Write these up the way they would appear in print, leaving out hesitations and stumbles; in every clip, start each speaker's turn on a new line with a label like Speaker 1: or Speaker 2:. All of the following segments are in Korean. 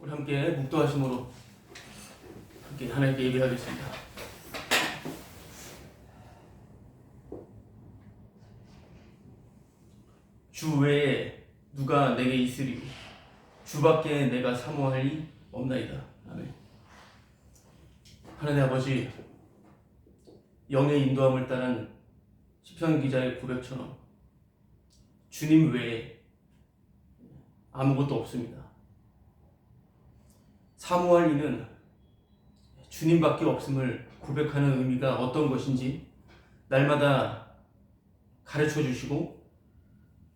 Speaker 1: 우리 함께 묵도하심으로 함께 하나님께 예배하겠습니다. 주 외에 누가 내게 있으리요 주밖에 내가 사모할 이 없나이다. 아멘. 하나님 아버지, 영의 인도함을 따른 시편 기자의 고백처럼 주님 외에 아무것도 없습니다. 사모할 이는 주님밖에 없음을 고백하는 의미가 어떤 것인지 날마다 가르쳐 주시고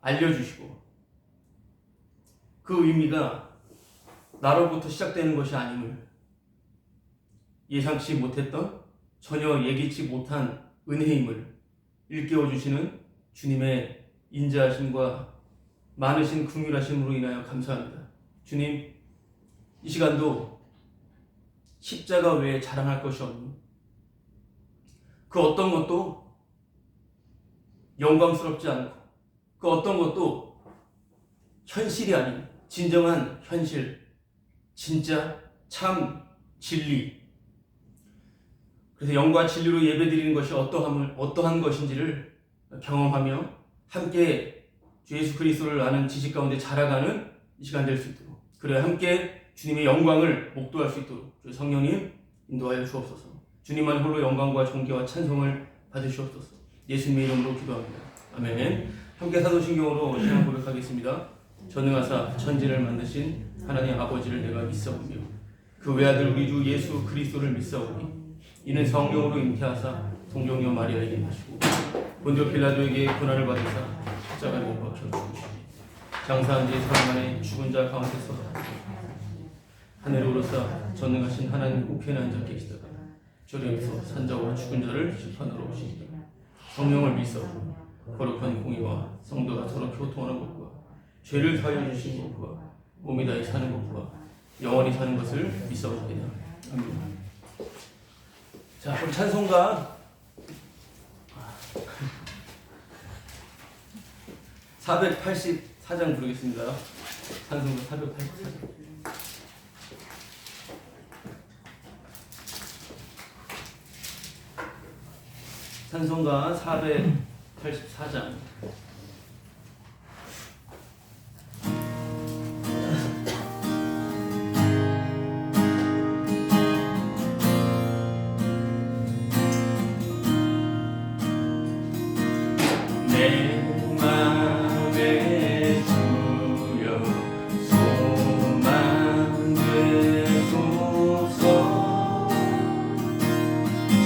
Speaker 1: 알려주시고, 그 의미가 나로부터 시작되는 것이 아님을 예상치 못했던, 전혀 예기치 못한 은혜임을 일깨워 주시는 주님의 인자하심과 많으신 긍휼하심으로 인하여 감사합니다. 주님, 이 시간도 십자가 외에 자랑할 것이 없는, 그 어떤 것도 영광스럽지 않고 그 어떤 것도 현실이 아닌 진정한 현실, 진짜 참 진리, 그래서 영과 진리로 예배드리는 것이 어떠한 것인지를 경험하며 함께 주 예수 그리스도를 아는 지식 가운데 자라가는 이 시간 될 수 있도록, 그래야 함께 주님의 영광을 목도할 수 있도록 주 성령님 인도하여 주옵소서. 주님만 홀로 영광과 존귀와 찬송을 받으시옵소서. 예수님의 이름으로 기도합니다. 아멘. 함께 사도신경으로 신앙 고백하겠습니다. 전능하사 천지를 만드신 하나님 아버지를 내가 믿사오며 그 외아들 우리 주 예수 그리스도를 믿사오니 이는 성령으로 잉태하사 동정녀 마리아에게 나시고 본디오 빌라도에게 고난을 받으사 십자가에 못 박혀 죽으시니 장사한 지 사흘 만에 죽은 자 가운데서 하늘에 오르사 전능하신 하나님 우편에 앉아 계시다가 저리에서 산자와 죽은 자를 심판하러 오시니라. 성령을 믿사오고 거룩한 공의와 성도가 서로 교통하는 것과 죄를 사하여 주신 것과 몸이 다히 사는 것과 영원히 사는 것을 믿사옵니다. 아멘. 자, 우리 찬송가 484장 부르겠습니다. 찬송가 484장. 찬송가 484장. 내 맘에 주여 소망 되소서.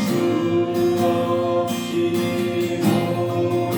Speaker 1: 주 없이 모든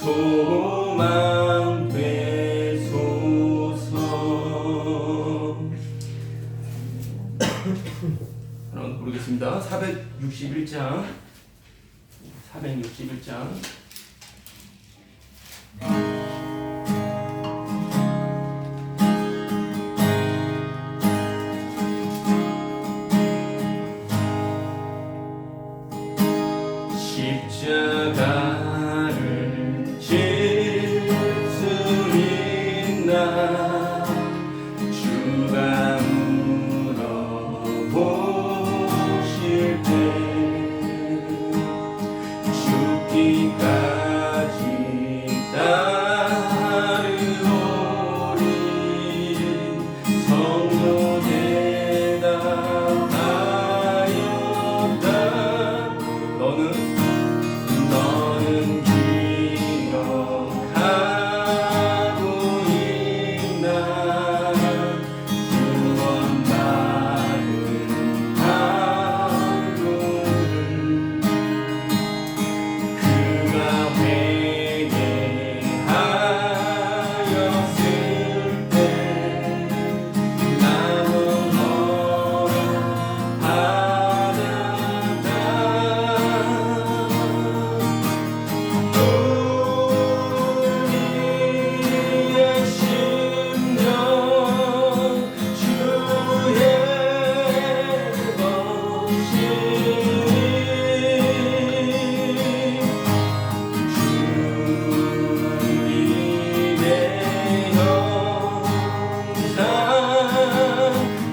Speaker 1: 소망 되소서. 하나 부르겠습니다. 461장 461장 십자가를 질 수 있나 주가 물어보실 때 죽기까지 따르오리. 성도 대답하였다. 너는 기억하고 있나 구원받은 하루를. 그가 회개하였을 때 남은 허락 받았다. 우리의 심령 주의 것이니 주님의 영상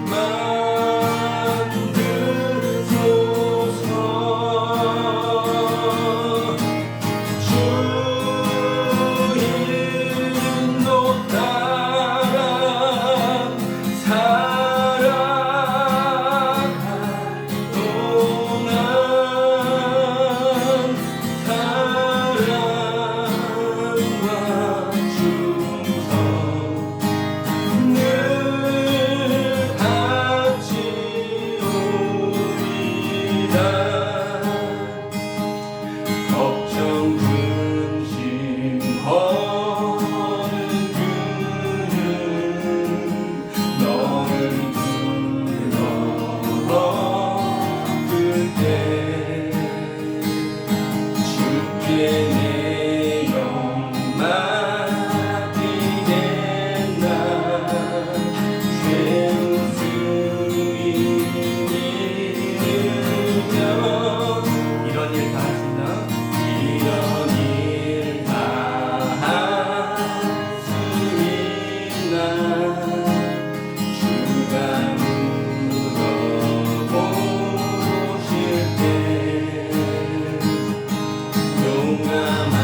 Speaker 1: 만드소서. 주 인도 따라 살아갈 동안 사랑과 충성 늘 바치오리다. 걱정 근심 허는 그는 너를 들어 그때 주께 내 영 맡기겠나. 죄우승이 이르면 이런 일 다 하신다. 이런 일 다 하시나 주가 물어보실 때 용감한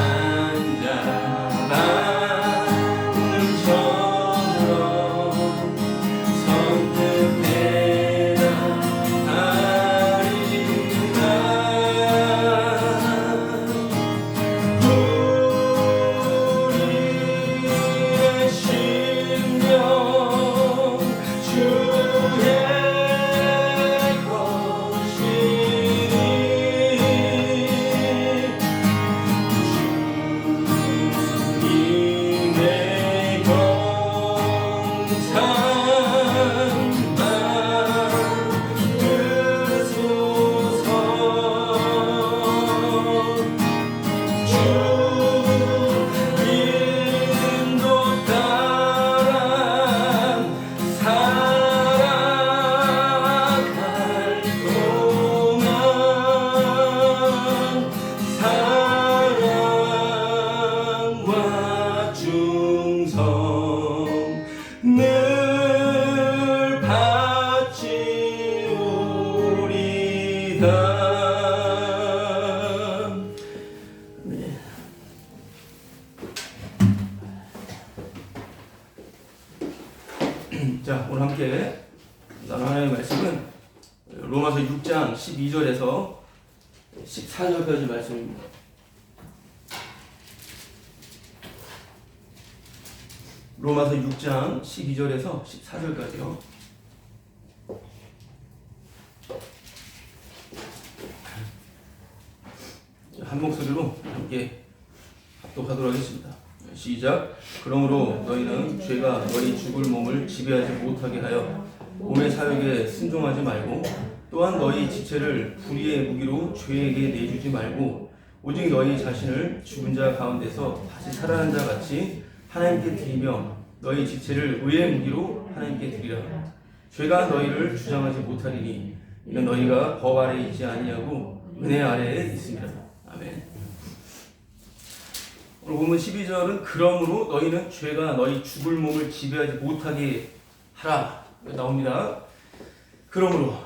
Speaker 1: 자라는처럼 선뜻해라 하리라. 우리의 심령 주의 것이니 주님의 영상 만드소서. 주 인도 따라 살아갈 동안 사랑과 충성 늘 바치오리다. 네. 자, 오늘 함께 나눌 하나님의 말씀은 로마서 6장 12절에서 14절까지 말씀입니다. 로마서 6장 12절에서 14절까지요. 한 목소리로 함께 또 하도록 하겠습니다. 시작. 그러므로 너희는 죄가 너희 죽을 몸을 지배하지 못하게 하여 몸의 사욕에 순종하지 말고, 또한 너희 지체를 불의의 무기로 죄에게 내주지 말고, 오직 너희 자신을 죽은 자 가운데서 다시 살아난 자 같이 하나님께 드리며 너희 지체를 의의 무기로 하나님께 드리라. 죄가 너희를 주장하지 못하리니 이는 너희가 법 아래에 있지 아니하고 은혜 아래에 있습니다. 아멘. 오늘 본문 12절은 그러므로 너희는 죄가 너희 죽을 몸을 지배하지 못하게 하라 나옵니다. 그러므로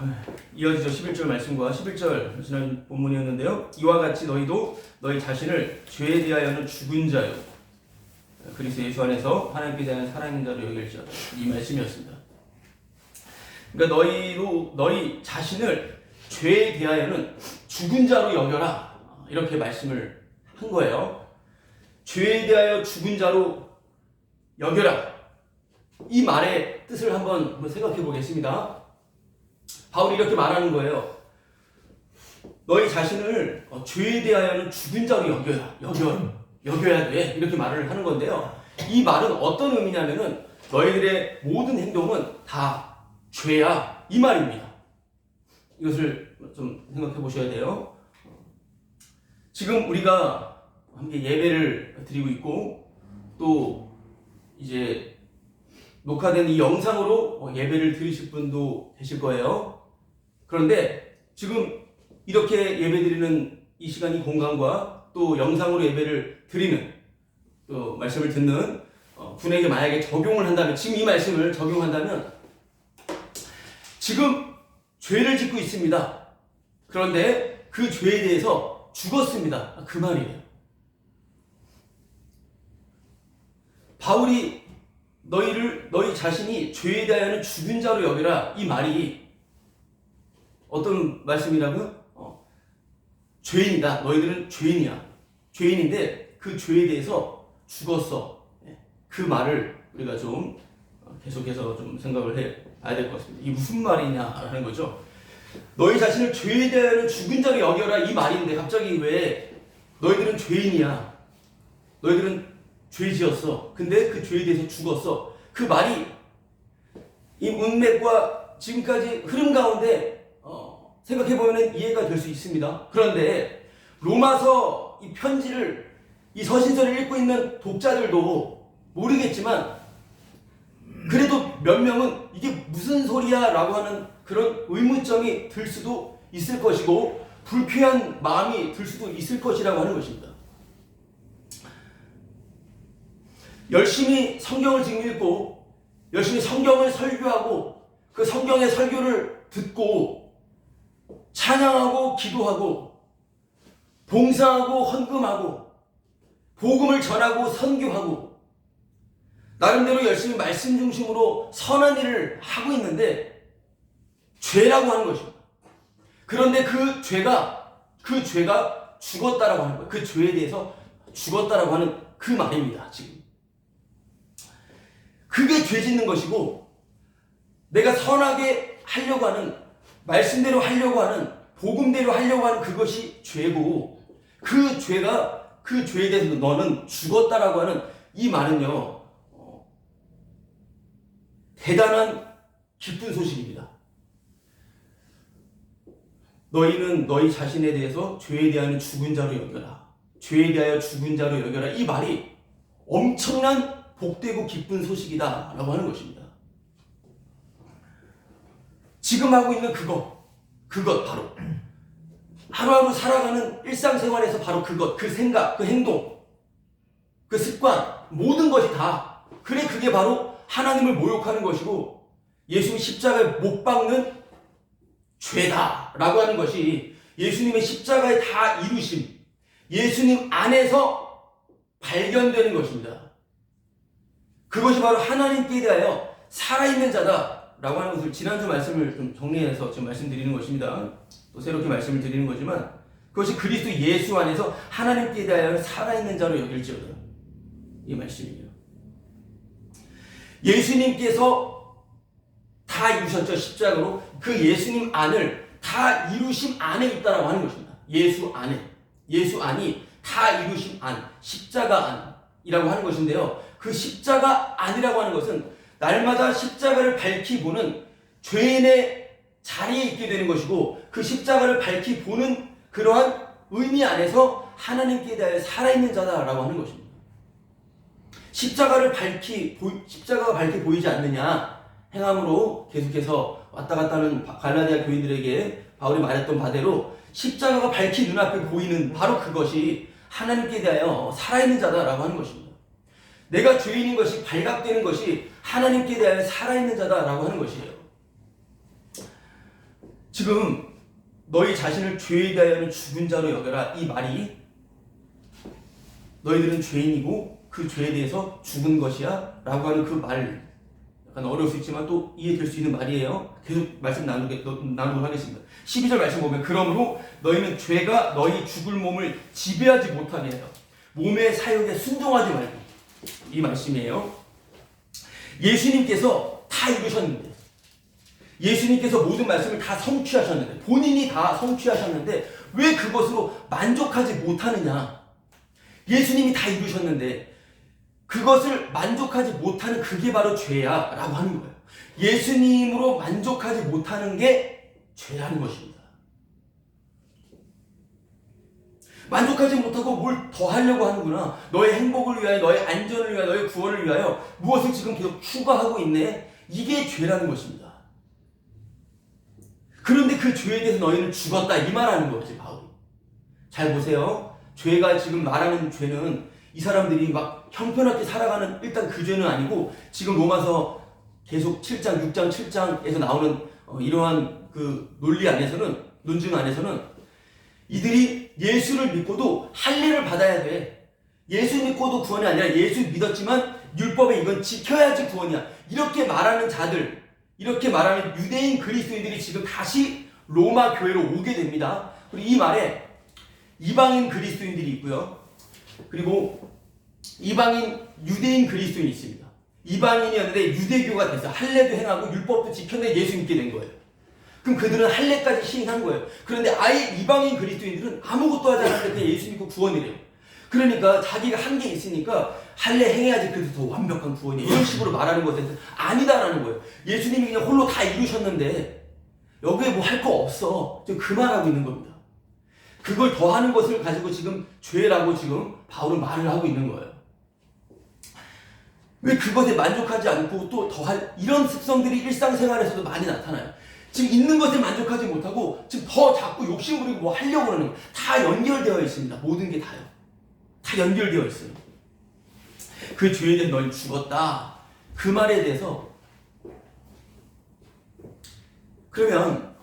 Speaker 1: 이어지죠. 11절 말씀과 11절 지난 본문이었는데요. 이와 같이 너희도 너희 자신을 죄에 대하여는 죽은 자요 그리스도 예수 안에서 하나님께 대한 살아있는 자로 여길지어다. 이 말씀이었습니다. 그러니까 너희 자신을 죄에 대하여는 죽은 자로 여겨라 이렇게 말씀을 한 거예요. 죄에 대하여 죽은 자로 여겨라. 이 말의 뜻을 한번 생각해 보겠습니다. 바울이 이렇게 말하는 거예요. 너희 자신을 죄에 대하여는 죽은 자로 여겨야 돼. 이렇게 말을 하는 건데요. 이 말은 어떤 의미냐면은 너희들의 모든 행동은 다 죄야. 이 말입니다. 이것을 좀 생각해 보셔야 돼요. 지금 우리가 함께 예배를 드리고 있고 또 이제 녹화된 이 영상으로 예배를 드리실 분도 계실 거예요. 그런데 지금 이렇게 예배드리는 이 시간, 이 공간과 또 영상으로 예배를 드리는 또 말씀을 듣는 분에게 만약에 적용을 한다면, 지금 이 말씀을 적용한다면 지금 죄를 짓고 있습니다. 그런데 그 죄에 대해서 죽었습니다. 그 말이에요. 바울이 너희 자신이 죄에 대하여는 죽은 자로 여기라 이 말이 어떤 말씀이라고요? 죄인이다. 너희들은 죄인이야. 죄인인데 그 죄에 대해서 죽었어. 그 말을 우리가 좀 계속해서 좀 생각을 해야 될 것 같습니다. 이게 무슨 말이냐라는 거죠. 너희 자신을 죄에 대하여는 죽은 자로 여겨라 이 말인데 갑자기 왜 너희들은 죄인이야. 너희들은 죄 지었어. 근데 그 죄에 대해서 죽었어. 그 말이 이 문맥과 지금까지 흐름 가운데 생각해보면 이해가 될 수 있습니다. 그런데 로마서 이 편지를, 이 서신서를 읽고 있는 독자들도 모르겠지만 그래도 몇 명은 이게 무슨 소리야 라고 하는 그런 의문점이 들 수도 있을 것이고 불쾌한 마음이 들 수도 있을 것이라고 하는 것입니다. 열심히 성경을 지금 읽고 열심히 성경을 설교하고 그 성경의 설교를 듣고 찬양하고 기도하고 봉사하고 헌금하고 복음을 전하고 선교하고 나름대로 열심히 말씀 중심으로 선한 일을 하고 있는데 죄라고 하는 것입니다. 그런데 그 죄가 죽었다라고 하는 거예요. 그 죄에 대해서 죽었다라고 하는 그 말입니다. 지금 그게 죄 짓는 것이고 내가 선하게 하려고 하는 말씀대로 하려고 하는 복음대로 하려고 하는 그것이 죄고 그 죄에 대해서 너는 죽었다라고 하는 이 말은요 대단한 기쁜 소식입니다. 너희는 너희 자신에 대해서 죄에 대하여 죽은 자로 여겨라. 죄에 대하여 죽은 자로 여겨라. 이 말이 엄청난 복되고 기쁜 소식이다 라고 하는 것입니다. 지금 하고 있는 그것 바로 하루하루 살아가는 일상생활에서 바로 그 생각, 그 행동, 그 습관 모든 것이 다 그게 바로 하나님을 모욕하는 것이고 예수님 십자가에 못 박는 죄다라고 하는 것이 예수님의 십자가에 다 이루심, 예수님 안에서 발견되는 것입니다. 그것이 바로 하나님께 대하여 살아있는 자다라고 하는 것을 지난주 말씀을 좀 정리해서 지금 말씀드리는 것입니다. 또 새롭게 말씀을 드리는 거지만 그것이 그리스도 예수 안에서 하나님께 대하여 살아있는 자로 여길지어다. 이 말씀이에요. 예수님께서 다 이루셨죠. 십자가로. 그 예수님 안을 다 이루심 안에 있다라고 하는 것입니다. 예수 안에. 예수 안이 다 이루신 안, 십자가 안이라고 하는 것인데요. 그 십자가 안이라고 하는 것은 날마다 십자가를 밝히 보는 죄인의 자리에 있게 되는 것이고, 그 십자가를 밝히 보는 그러한 의미 안에서 하나님께 대하여 살아있는 자다라고 하는 것입니다. 십자가가 밝히 보이지 않느냐, 행함으로 계속해서 왔다 갔다 하는 갈라디아 교인들에게 바울이 말했던 바대로 십자가가 밝히 눈앞에 보이는 바로 그것이 하나님께 대하여 살아있는 자다라고 하는 것입니다. 내가 죄인인 것이 발각되는 것이 하나님께 대하여 살아있는 자다라고 하는 것이에요. 지금 너희 자신을 죄에 대하여는 죽은 자로 여겨라, 이 말이 너희들은 죄인이고 그 죄에 대해서 죽은 것이야 라고 하는 그 말, 약간 어려울 수 있지만 또 이해될 수 있는 말이에요. 계속 말씀 나누도록 하겠습니다. 12절 말씀 보면, 그러므로 너희는 죄가 너희 죽을 몸을 지배하지 못하게 해요. 몸의 사욕에 순종하지 말고. 이 말씀이에요. 예수님께서 다 이루셨는데, 예수님께서 모든 말씀을 다 성취하셨는데, 본인이 다 성취하셨는데 왜 그것으로 만족하지 못하느냐. 예수님이 다 이루셨는데 그것을 만족하지 못하는 그게 바로 죄야 라고 하는 거예요. 예수님으로 만족하지 못하는 게 죄라는 것입니다. 만족하지 못하고 뭘 더 하려고 하는구나. 너의 행복을 위하여, 너의 안전을 위하여, 너의 구원을 위하여 무엇을 지금 계속 추구하고 있네. 이게 죄라는 것입니다. 그런데 그 죄에 대해서 너희는 죽었다, 이 말하는 거지 바울이. 잘 보세요. 죄가 지금 말하는 죄는 이 사람들이 막 형편없게 살아가는, 일단 그 죄는 아니고, 지금 로마서 계속 7장, 6장, 7장에서 나오는 이러한 그 논리 안에서는, 논증 안에서는 이들이 예수를 믿고도 할례를 받아야 돼. 예수 믿고도 구원이 아니라 예수 믿었지만 율법에 이건 지켜야지 구원이야, 이렇게 말하는 자들, 이렇게 말하는 유대인 그리스도인들이 지금 다시 로마 교회로 오게 됩니다. 그리고 이 말에 이방인 그리스도인들이 있고요. 그리고 이방인 유대인 그리스도인이 있습니다. 이방인이었는데 유대교가 돼서 할례도 행하고 율법도 지켰는데 예수 믿게 된 거예요. 그럼 그들은 할례까지 시행한 거예요. 그런데 아예 이방인 그리스도인들은 아무것도 하지 않았는데 그냥 예수 믿고 구원이래요. 그러니까 자기가 한 게 있으니까 할례 행해야지 그래서 더 완벽한 구원이에요, 이런 식으로 말하는 것에 대해서 아니다라는 거예요. 예수님이 그냥 홀로 다 이루셨는데 여기에 뭐 할 거 없어, 지금 그 말하고 있는 겁니다. 그걸 더하는 것을 가지고 지금 죄라고 지금 바울은 말을 하고 있는 거예요. 왜 그것에 만족하지 않고 또 더할, 이런 습성들이 일상생활에서도 많이 나타나요. 지금 있는 것에 만족하지 못하고 지금 더 자꾸 욕심 부리고 뭐 하려고 하는 거예요. 다 연결되어 있습니다. 모든 게 다요. 다 연결되어 있어요. 그 죄에 대해 넌 죽었다, 그 말에 대해서 그러면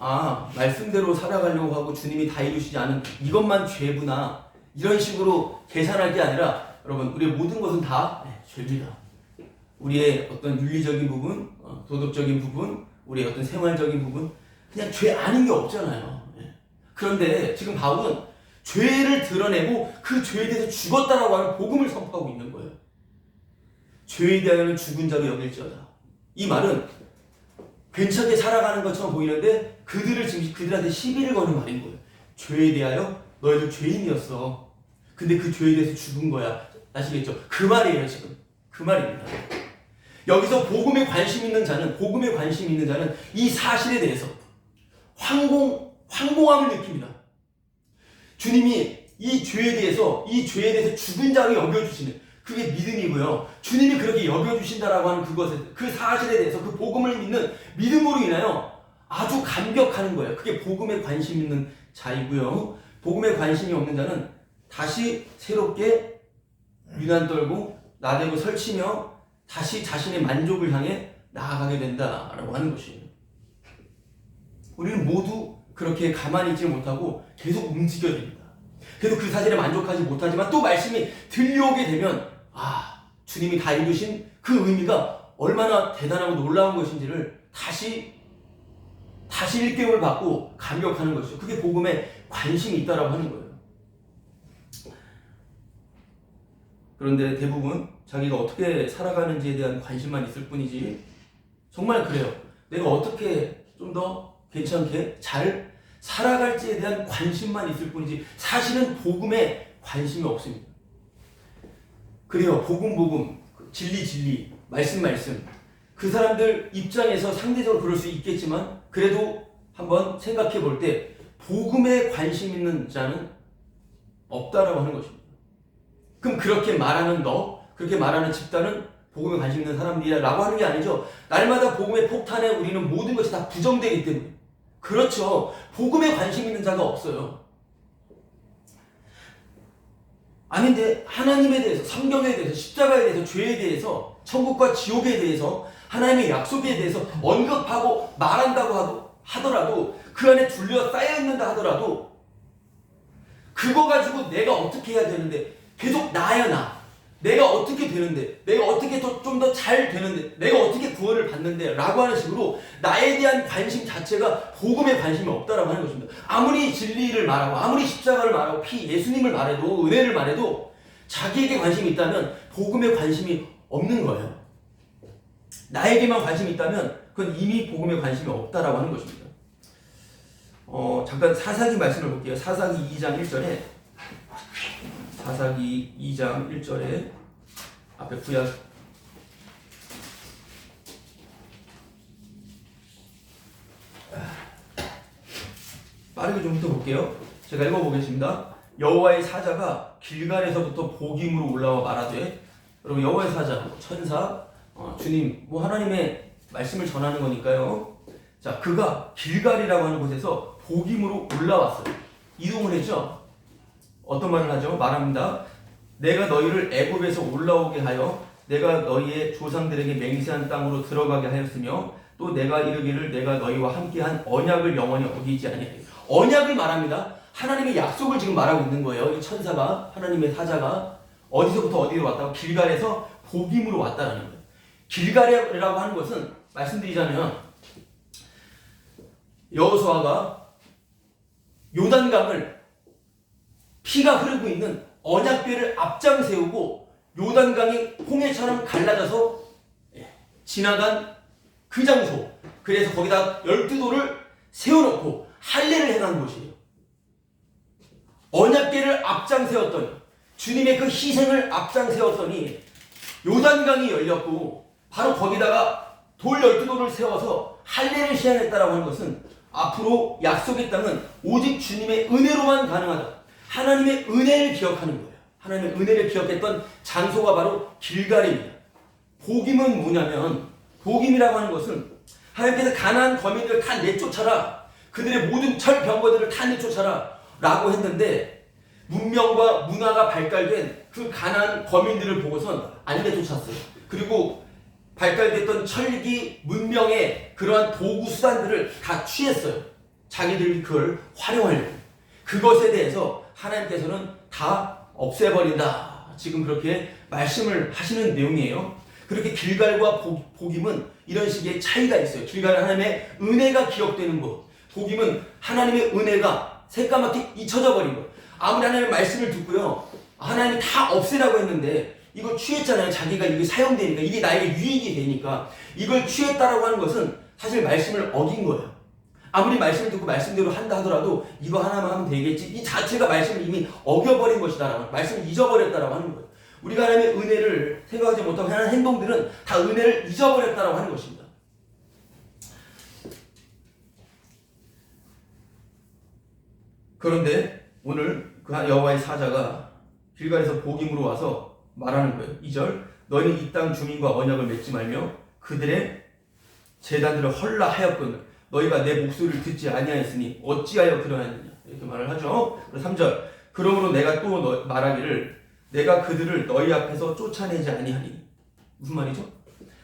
Speaker 1: 말씀대로 살아가려고 하고 주님이 다 이루시지 않은 이것만 죄구나, 이런 식으로 계산할 게 아니라, 여러분, 우리의 모든 것은 다 죄입니다. 우리의 어떤 윤리적인 부분, 도덕적인 부분, 우리의 어떤 생활적인 부분, 그냥 죄 아닌 게 없잖아요. 그런데 지금 바울은 죄를 드러내고 그 죄에 대해서 죽었다라고 하는 복음을 선포하고 있는 거예요. 죄에 대하여는 죽은 자로 여길지어다. 이 말은 괜찮게 살아가는 것처럼 보이는데 그들한테 시비를 거는 말인 거예요. 죄에 대하여 너희들 죄인이었어. 근데 그 죄에 대해서 죽은 거야. 아시겠죠? 그 말이에요, 지금. 그 말입니다. 여기서 복음에 관심 있는 자는 이 사실에 대해서 황공함을 느낍니다. 주님이 이 죄에 대해서 죽은 자로 여겨주시는, 그게 믿음이고요. 주님이 그렇게 여겨주신다라고 하는 그 사실에 대해서, 그 복음을 믿는 믿음으로 인하여 아주 감격하는 거예요. 그게 복음에 관심 있는 자이고요. 복음에 관심이 없는 자는 다시 새롭게 유난 떨고 나대고 설치며 다시 자신의 만족을 향해 나아가게 된다라고 하는 것이에요. 우리는 모두 그렇게 가만히 있지 못하고 계속 움직여야 됩니다. 그래도 그 사실에 만족하지 못하지만 또 말씀이 들려오게 되면 주님이 다 이루신 그 의미가 얼마나 대단하고 놀라운 것인지를 다시 일깨움을 받고 감격하는 것이죠. 그게 복음에 관심이 있다라고 하는 거예요. 그런데 대부분 자기가 어떻게 살아가는지에 대한 관심만 있을 뿐이지, 정말 그래요. 내가 어떻게 좀 더 괜찮게 잘 살아갈지에 대한 관심만 있을 뿐이지 사실은 복음에 관심이 없습니다. 그래요. 복음, 진리, 말씀. 그 사람들 입장에서 상대적으로 그럴 수 있겠지만 그래도 한번 생각해 볼 때 복음에 관심 있는 자는 없다라고 하는 것입니다. 그럼 그렇게 말하는 그렇게 말하는 집단은 복음에 관심 있는 사람들이라고 하는 게 아니죠. 날마다 복음의 폭탄에 우리는 모든 것이 다 부정되기 때문에. 그렇죠. 복음에 관심 있는 자가 없어요. 아닌데 하나님에 대해서, 성경에 대해서, 십자가에 대해서, 죄에 대해서, 천국과 지옥에 대해서, 하나님의 약속에 대해서 언급하고 말한다고 하더라도 그 안에 둘러싸여 있는다 하더라도 그거 가지고 내가 어떻게 해야 되는데 계속 나야. 내가 어떻게 되는데, 내가 어떻게 좀 더 잘 되는데, 내가 어떻게 구원을 받는데 라고 하는 식으로 나에 대한 관심 자체가 복음에 관심이 없다라고 하는 것입니다. 아무리 진리를 말하고 아무리 십자가를 말하고 예수님을 말해도 은혜를 말해도 자기에게 관심이 있다면 복음에 관심이 없는 거예요. 나에게만 관심이 있다면 그건 이미 복음에 관심이 없다라고 하는 것입니다. 잠깐 사사기 말씀을 볼게요. 사사기 2장 1절에 사사기 2장 1절에 앞에 구약 빠르게 좀 훑어볼게요. 제가 읽어보겠습니다. 여호와의 사자가 길갈에서부터 복임으로 올라와 말하되, 여러분 여호와의 사자, 천사, 주님, 하나님의 말씀을 전하는 거니까요. 자, 그가 길갈이라고 하는 곳에서 복임으로 올라왔어요. 이동을 했죠. 어떤 말을 하죠? 말합니다. 내가 너희를 애굽에서 올라오게 하여 내가 너희의 조상들에게 맹세한 땅으로 들어가게 하였으며 또 내가 이르기를 내가 너희와 함께한 언약을 영원히 어기지 아니하리라. 언약을 말합니다. 하나님의 약속을 지금 말하고 있는 거예요. 이 천사가, 하나님의 사자가 어디서부터 어디로 왔다고? 길갈에서 복임으로 왔다라는 거예요. 길갈이라고 하는 것은 말씀드리자면 여호수아가 요단강을 피가 흐르고 있는 언약궤를 앞장 세우고 요단강이 홍해처럼 갈라져서 지나간 그 장소, 그래서 거기다 12돌을 세워놓고 할례를 행한 곳이에요. 언약궤를 앞장 세웠더니, 주님의 그 희생을 앞장 세웠더니 요단강이 열렸고 바로 거기다가 돌 12돌을 세워서 할례를 시행했다라고 하는 것은 앞으로 약속의 땅은 오직 주님의 은혜로만 가능하다. 하나님의 은혜를 기억하는 거예요. 하나님의 은혜를 기억했던 장소가 바로 길갈입니다. 복임은 뭐냐면, 복임이라고 하는 것은 하나님께서 가나안 거민들을 다 내쫓아라, 그들의 모든 철병거들을 다 내쫓아라 라고 했는데 문명과 문화가 발달된 그 가나안 거민들을 보고선 안 내쫓았어요. 그리고 발달됐던 철기 문명의 그러한 도구 수단들을 다 취했어요. 자기들이 그걸 활용하려고. 그것에 대해서 하나님께서는 다 없애버린다. 지금 그렇게 말씀을 하시는 내용이에요. 그렇게 길갈과 복임은 이런 식의 차이가 있어요. 길갈은 하나님의 은혜가 기억되는 곳, 복임은 하나님의 은혜가 새까맣게 잊혀져 버린 것. 아무리 하나님의 말씀을 듣고요, 하나님이 다 없애라고 했는데 이걸 취했잖아요. 자기가 이게 사용되니까, 이게 나에게 유익이 되니까 이걸 취했다라고 하는 것은 사실 말씀을 어긴 거예요. 아무리 말씀을 듣고 말씀대로 한다 하더라도 이거 하나만 하면 되겠지, 이 자체가 말씀을 이미 어겨버린 것이다라고, 말씀을 잊어버렸다라고 하는 거예요. 우리가 하나님의 은혜를 생각하지 못하고 하는 행동들은 다 은혜를 잊어버렸다라고 하는 것입니다. 그런데 오늘 그 여호와의 사자가 길갈에서 복임으로 와서 말하는 거예요. 2절, 너희는 이 땅 주민과 언약을 맺지 말며 그들의 제단들을 헐라하였거늘 너희가 내 목소리를 듣지 아니하였으니 어찌하여 그러하느냐, 이렇게 말을 하죠. 3절, 그러므로 내가 또 말하기를 내가 그들을 너희 앞에서 쫓아내지 아니하니. 무슨 말이죠?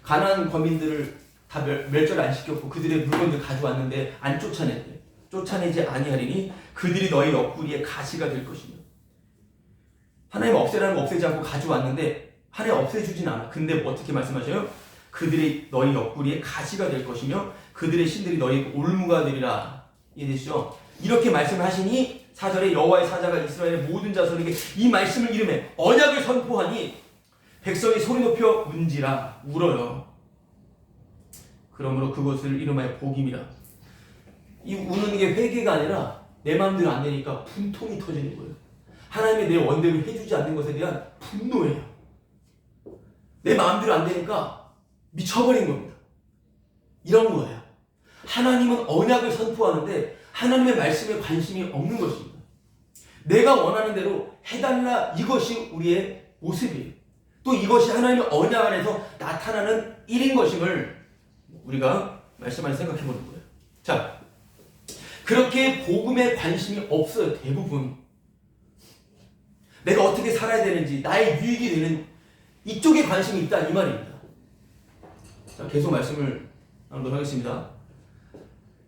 Speaker 1: 가나안 거민들을 다 멸절 안 시켰고 그들의 물건들 가져왔는데 안 쫓아냈대. 쫓아내지 아니하리니 그들이 너희 옆구리에 가시가 될 것이며. 하나님 없애라는 거 없애지 않고 가져왔는데 하나님 없애주진 않아. 근데 어떻게 말씀하셔요? 그들이 너희 옆구리에 가시가 될 것이며 그들의 신들이 너희 올무가 되리라. 이해되시죠? 이렇게 말씀을 하시니 4절에 여호와의 사자가 이스라엘의 모든 자손에게 이 말씀을 이름해 언약을 선포하니 백성이 소리 높여 운지라, 울어요. 그러므로 그것을 이름하여 복임이라. 이 우는 게 회개가 아니라 내 마음대로 안 되니까 분통이 터지는 거예요. 하나님이 내 원대로 해주지 않는 것에 대한 분노예요. 내 마음대로 안 되니까 미쳐버린 겁니다. 이런 거예요. 하나님은 언약을 선포하는데 하나님의 말씀에 관심이 없는 것입니다. 내가 원하는 대로 해달라, 이것이 우리의 모습이에요. 또 이것이 하나님의 언약 안에서 나타나는 일인 것임을 우리가 말씀 안에 생각해 보는 거예요. 자, 그렇게 복음에 관심이 없어요. 대부분. 내가 어떻게 살아야 되는지, 나의 유익이 되는 이쪽에 관심이 있다, 이 말입니다. 자, 계속 말씀을 나누도록 하겠습니다.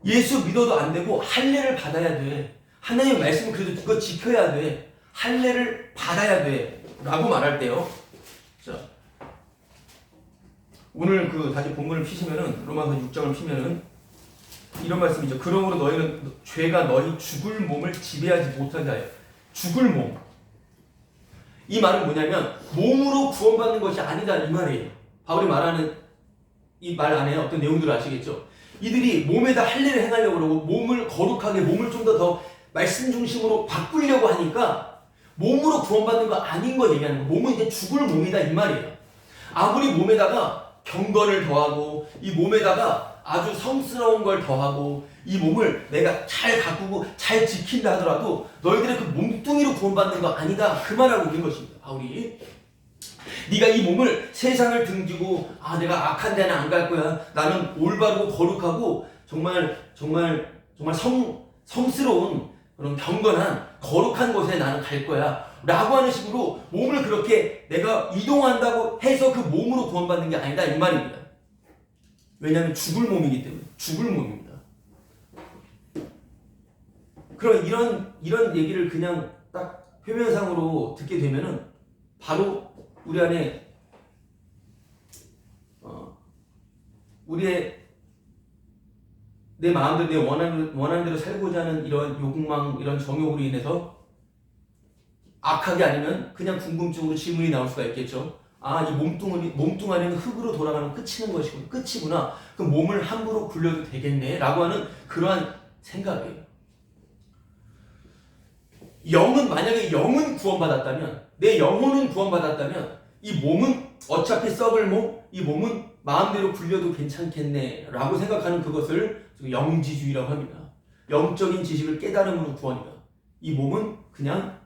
Speaker 1: 예수 믿어도 안 되고 할례를 받아야 돼. 하나님의 말씀은 그래도 그거 지켜야 돼. 할례를 받아야 돼. 라고 말할 때요. 자, 오늘 다시 본문을 피시면은, 로마서 6장을 피면은, 이런 말씀이죠. 그러므로 너희는 죄가 너희 죽을 몸을 지배하지 못하게 하여. 죽을 몸. 이 말은 뭐냐면, 몸으로 구원받는 것이 아니다, 이 말이에요. 바울이 말하는 이 말 안에 어떤 내용들을 아시겠죠? 이들이 몸에다 할례를 행하려고 그러고, 몸을 거룩하게, 몸을 좀 더 말씀 중심으로 바꾸려고 하니까, 몸으로 구원받는 거 아닌 거 얘기하는 거. 몸은 이제 죽을 몸이다, 이 말이에요. 아무리 몸에다가 경건을 더하고, 이 몸에다가 아주 성스러운 걸 더하고, 이 몸을 내가 잘 가꾸고 잘 지킨다 하더라도 너희들의 그 몸뚱이로 구원받는 거 아니다, 그 말하고 있는 것입니다. 바울이 네가 이 몸을 세상을 등지고 내가 악한 데는 안 갈 거야, 나는 올바르고 거룩하고 정말 성스러운 그런 경건한 거룩한 곳에 나는 갈 거야 라고 하는 식으로 몸을 그렇게 내가 이동한다고 해서 그 몸으로 구원받는 게 아니다, 이 말입니다. 왜냐하면 죽을 몸이기 때문에. 죽을 몸입니다. 그럼 이런 얘기를 그냥 딱 표면상으로 듣게 되면은 바로 우리 안에 우리의 내 마음대로, 내 원하는 대로 살고자 하는 이런 욕망, 이런 정욕으로 인해서 악하게, 아니면 그냥 궁금증으로 질문이 나올 수가 있겠죠. 이 몸뚱 안에는 흙으로 돌아가는 끝이구나. 그럼 몸을 함부로 굴려도 되겠네 라고 하는 그러한 생각이에요. 만약에 영은 구원받았다면, 내 영혼은 구원받았다면, 이 몸은 어차피 썩을 몸, 이 몸은 마음대로 굴려도 괜찮겠네 라고 생각하는 그것을 영지주의라고 합니다. 영적인 지식을 깨달음으로 구원이다. 이 몸은 그냥,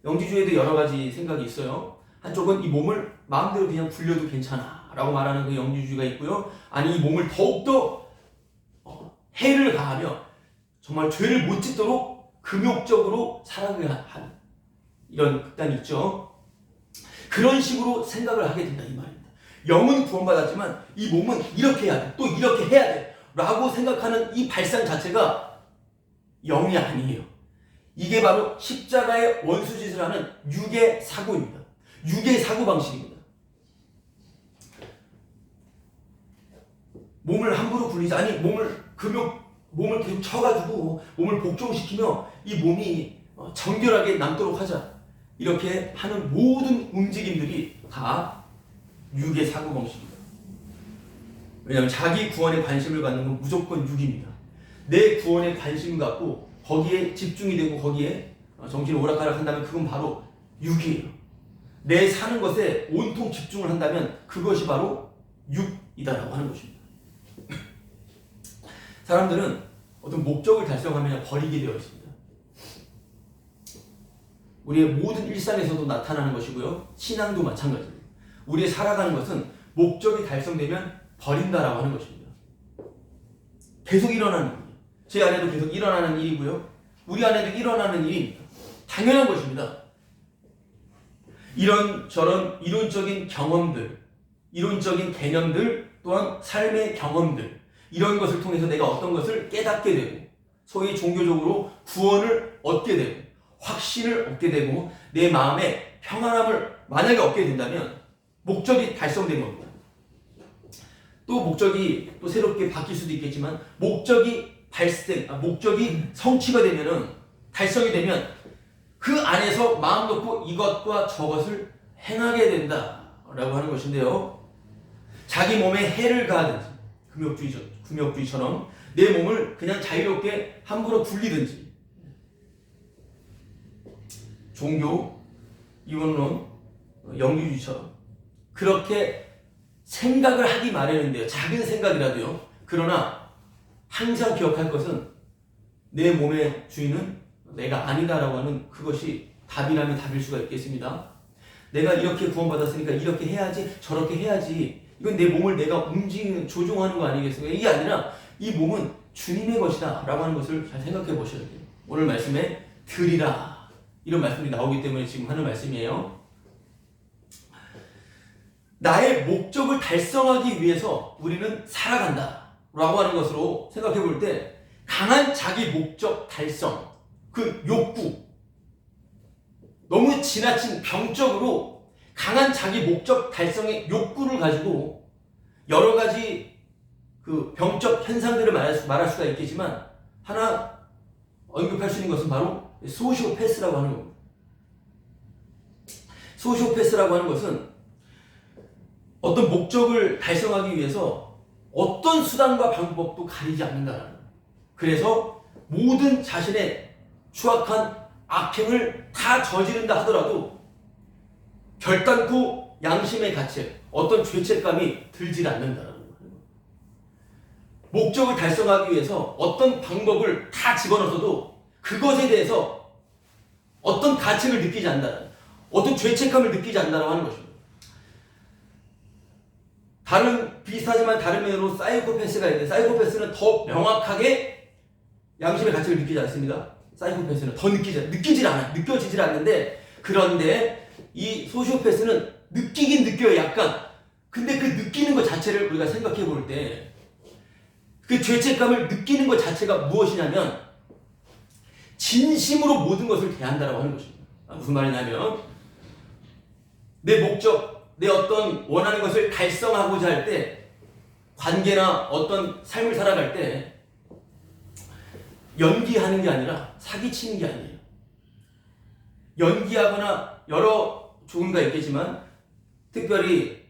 Speaker 1: 영지주의에도 여러 가지 생각이 있어요. 한쪽은 이 몸을 마음대로 그냥 굴려도 괜찮아 라고 말하는 그 영지주의가 있고요. 아니, 이 몸을 더욱더 해를 가하며 정말 죄를 못 짓도록 금욕적으로 살아가게 하는 이런 극단이 있죠. 그런 식으로 생각을 하게 된다, 이 말입니다. 영은 구원받았지만 이 몸은 이렇게 해야 돼, 또 이렇게 해야 돼 라고 생각하는 이 발상 자체가 영이 아니에요. 이게 바로 십자가의 원수짓을 하는 육의 사고입니다. 육의 사고방식입니다. 몸을 함부로 굴리지, 아니 몸을 계속 쳐가지고 몸을 복종시키며 이 몸이 정결하게 남도록 하자, 이렇게 하는 모든 움직임들이 다 육의 사고방식입니다. 왜냐하면 자기 구원에 관심을 갖는 건 무조건 육입니다. 내 구원에 관심을 갖고 거기에 집중이 되고 거기에 정신을 오락가락 한다면 그건 바로 육이에요. 내 사는 것에 온통 집중을 한다면 그것이 바로 육이다라고 하는 것입니다. 사람들은 어떤 목적을 달성하면 버리게 되어 있습니다. 우리의 모든 일상에서도 나타나는 것이고요. 신앙도 마찬가지입니다. 우리의 살아가는 것은 목적이 달성되면 버린다라고 하는 것입니다. 계속 일어나는 일이에요. 제 안에도 계속 일어나는 일이고요. 우리 안에도 일어나는 일입니다. 당연한 것입니다. 이런저런 이론적인 경험들, 이론적인 개념들, 또한 삶의 경험들, 이런 것을 통해서 내가 어떤 것을 깨닫게 되고, 소위 종교적으로 구원을 얻게 되고, 확신을 얻게 되고, 내 마음에 평안함을 만약에 얻게 된다면 목적이 달성된 겁니다. 또 목적이 또 새롭게 바뀔 수도 있겠지만, 목적이 성취가 되면은, 달성이 되면 그 안에서 마음 놓고 이것과 저것을 행하게 된다라고 하는 것인데요. 자기 몸에 해를 가하든지, 금욕주의처럼 내 몸을 그냥 자유롭게 함부로 굴리든지, 종교, 이원론, 영주주의처럼 그렇게 생각을 하기 마련인데요. 작은 생각이라도요. 그러나 항상 기억할 것은 내 몸의 주인은 내가 아니다라고 하는 그것이 답이라면 답일 수가 있겠습니다. 내가 이렇게 구원받았으니까 이렇게 해야지 저렇게 해야지 이건 내 몸을 내가 움직이는 조종하는 거 아니겠습니까? 이게 아니라 이 몸은 주님의 것이다 라고 하는 것을 잘 생각해 보셔야 돼요. 오늘 말씀에 드리라 이런 말씀이 나오기 때문에 지금 하는 말씀이에요. 나의 목적을 달성하기 위해서 우리는 살아간다 라고 하는 것으로 생각해 볼 때 강한 자기 목적 달성, 그 욕구, 너무 지나친 병적으로 강한 자기 목적 달성의 욕구를 가지고 여러 가지 그 병적 현상들을 말할 수가 있겠지만 하나 언급할 수 있는 것은 바로 소시오패스라고 하는 겁니다. 소시오패스라고 하는 것은 어떤 목적을 달성하기 위해서 어떤 수단과 방법도 가리지 않는다는 거예요. 그래서 모든 자신의 추악한 악행을 다 저지른다 하더라도 결단코 양심의 가책, 어떤 죄책감이 들지 않는다는 거예요. 목적을 달성하기 위해서 어떤 방법을 다 집어넣어도 그것에 대해서 어떤 가책을 느끼지 않는다는, 어떤 죄책감을 느끼지 않는다고 하는 것입니다. 비슷하지만 다른 면으로 사이코패스가 있는데 사이코패스는 더 명확하게 양심의 가책을 느끼지 않습니다. 사이코패스는 더 느껴지질 않는데 그런데 이 소시오패스는 느끼긴 느껴요, 약간. 근데 그 느끼는 것 자체를 우리가 생각해 볼 때 그 죄책감을 느끼는 것 자체가 무엇이냐면 진심으로 모든 것을 대한다라고 하는 것입니다. 무슨 말이냐면 내 목적, 내 어떤 원하는 것을 달성하고자 할 때 관계나 어떤 삶을 살아갈 때 연기하는 게 아니라 사기치는 게 아니에요. 연기하거나 여러 종류가 있겠지만 특별히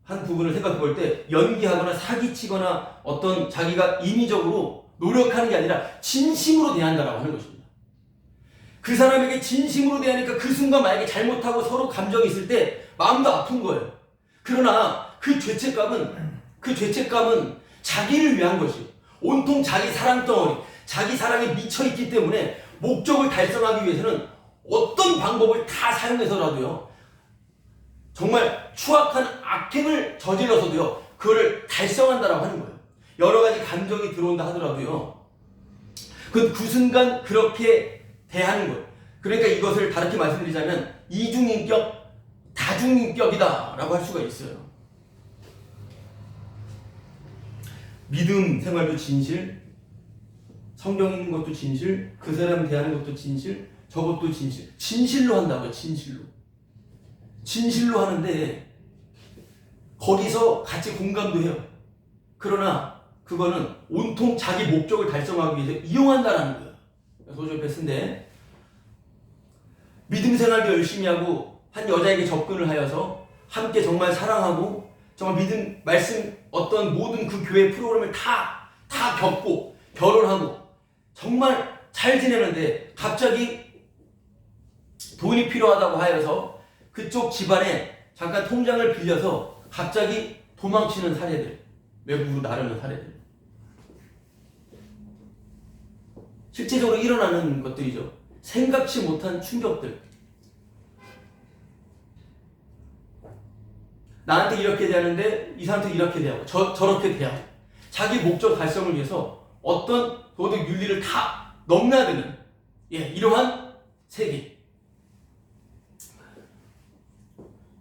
Speaker 1: 한 부분을 생각해 볼 때 연기하거나 사기치거나 어떤 자기가 인위적으로 노력하는 게 아니라 진심으로 대한다라고 하는 것입니다. 그 사람에게 진심으로 대하니까 그 순간 만약에 잘못하고 서로 감정이 있을 때 마음도 아픈 거예요. 그러나 그 죄책감은 자기를 위한 것이 온통 자기 사랑 덩어리, 자기 사랑에 미쳐있기 때문에 목적을 달성하기 위해서는 어떤 방법을 다 사용해서라도요 정말 추악한 악행을 저질러서도요 그거를 달성한다라고 하는 거예요. 여러 가지 감정이 들어온다 하더라도요 그 순간 그렇게 대하는 거예요. 그러니까 이것을 다르게 말씀드리자면 이중인격, 다중인격이다 라고 할 수가 있어요. 믿음 생활도 진실, 성경 읽는 것도 진실, 그 사람 대하는 것도 진실, 저것도 진실. 진실로 한다고요, 진실로 하는데 거기서 같이 공감도 해요. 그러나 그거는 온통 자기 목적을 달성하기 위해서 이용한다라는 거예요. 소시오패스인데 믿음 생활도 열심히 하고 한 여자에게 접근을 하여서 함께 정말 사랑하고 정말 믿음, 말씀, 어떤 모든 그 교회 프로그램을 다 겪고 결혼하고 정말 잘 지내는데 갑자기 돈이 필요하다고 하여서 그쪽 집안에 잠깐 통장을 빌려서 갑자기 도망치는 사례들, 외국으로 나르는 사례들. 실제적으로 일어나는 것들이죠. 생각지 못한 충격들. 나한테 이렇게 대하는데 이 사람한테 이렇게 대하고 저렇게 대하고 자기 목적 달성을 위해서 어떤 도덕 윤리를 다 넘나드는 이러한 세계.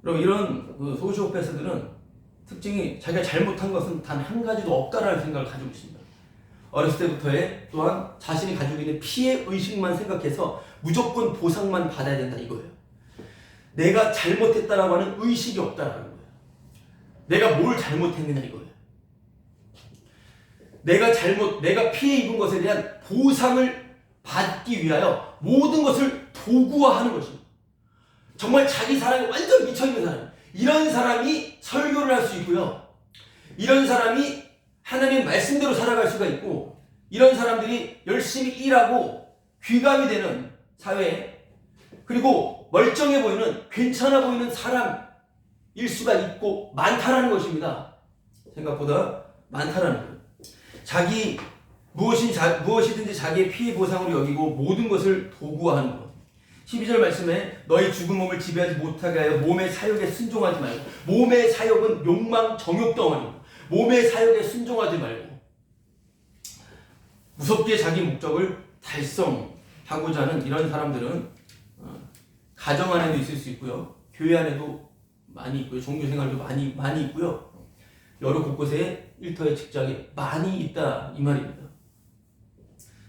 Speaker 1: 그럼 이런 그 소시오패스들은 특징이 자기가 잘못한 것은 단 한 가지도 없다라는 생각을 가지고 있습니다. 어렸을 때부터의 또한 자신이 가지고 있는 피해 의식만 생각해서 무조건 보상만 받아야 된다 이거예요. 내가 잘못했다라고 하는 의식이 없다라는 거예요. 내가 뭘 잘못했느냐 이거예요. 내가 피해 입은 것에 대한 보상을 받기 위하여 모든 것을 도구화하는 것입니다. 정말 자기 사랑에 완전 미쳐있는 사람, 이런 사람이 설교를 할 수 있고요. 이런 사람이 하나님 말씀대로 살아갈 수가 있고, 이런 사람들이 열심히 일하고 귀감이 되는 사회에 그리고 멀쩡해 보이는, 괜찮아 보이는 사람일 수가 있고 많다라는 것입니다. 생각보다 많다라는 거예요. 무엇이든지 자기의 피해 보상으로 여기고 모든 것을 도구화하는 것. 12절 말씀에 너희 죽은 몸을 지배하지 못하게 하여 몸의 사욕에 순종하지 말고, 몸의 사욕은 욕망, 정욕 덩어리입니다. 몸의 사욕에 순종하지 말고 무섭게 자기 목적을 달성하고자 하는 이런 사람들은 가정 안에도 있을 수 있고요, 교회 안에도 많이 있고요, 종교 생활도 많이 있고요, 여러 곳곳에 일터의 직장에 많이 있다 이 말입니다.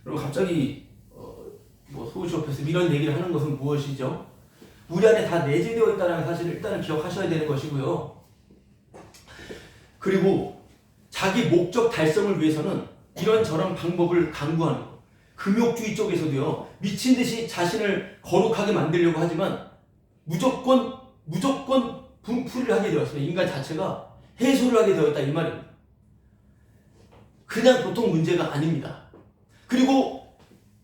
Speaker 1: 그리고 갑자기 소시오패스 이런 얘기를 하는 것은 무엇이죠? 우리 안에 다 내재되어 있다는 사실을 일단은 기억하셔야 되는 것이고요. 그리고 자기 목적 달성을 위해서는 이런저런 방법을 강구하는 것. 금욕주의 쪽에서도요, 미친 듯이 자신을 거룩하게 만들려고 하지만 무조건 분풀이를 하게 되었습니다. 인간 자체가 해소를 하게 되었다 이 말입니다. 그냥 보통 문제가 아닙니다. 그리고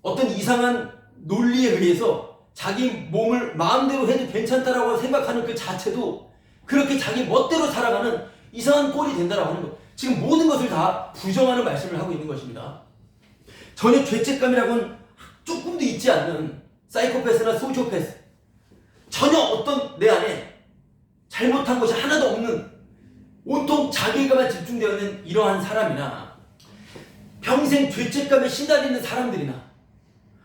Speaker 1: 어떤 이상한 논리에 의해서 자기 몸을 마음대로 해도 괜찮다라고 생각하는 그 자체도 그렇게 자기 멋대로 살아가는 이상한 꼴이 된다라고 하는 것. 지금 모든 것을 다 부정하는 말씀을 하고 있는 것입니다. 전혀 죄책감이라고는 조금도 있지 않는 사이코패스나 소시오패스, 전혀 어떤 내 안에 잘못한 것이 하나도 없는, 온통 자기에게만 집중되어 있는 이러한 사람이나, 평생 죄책감에 시달리는 사람들이나,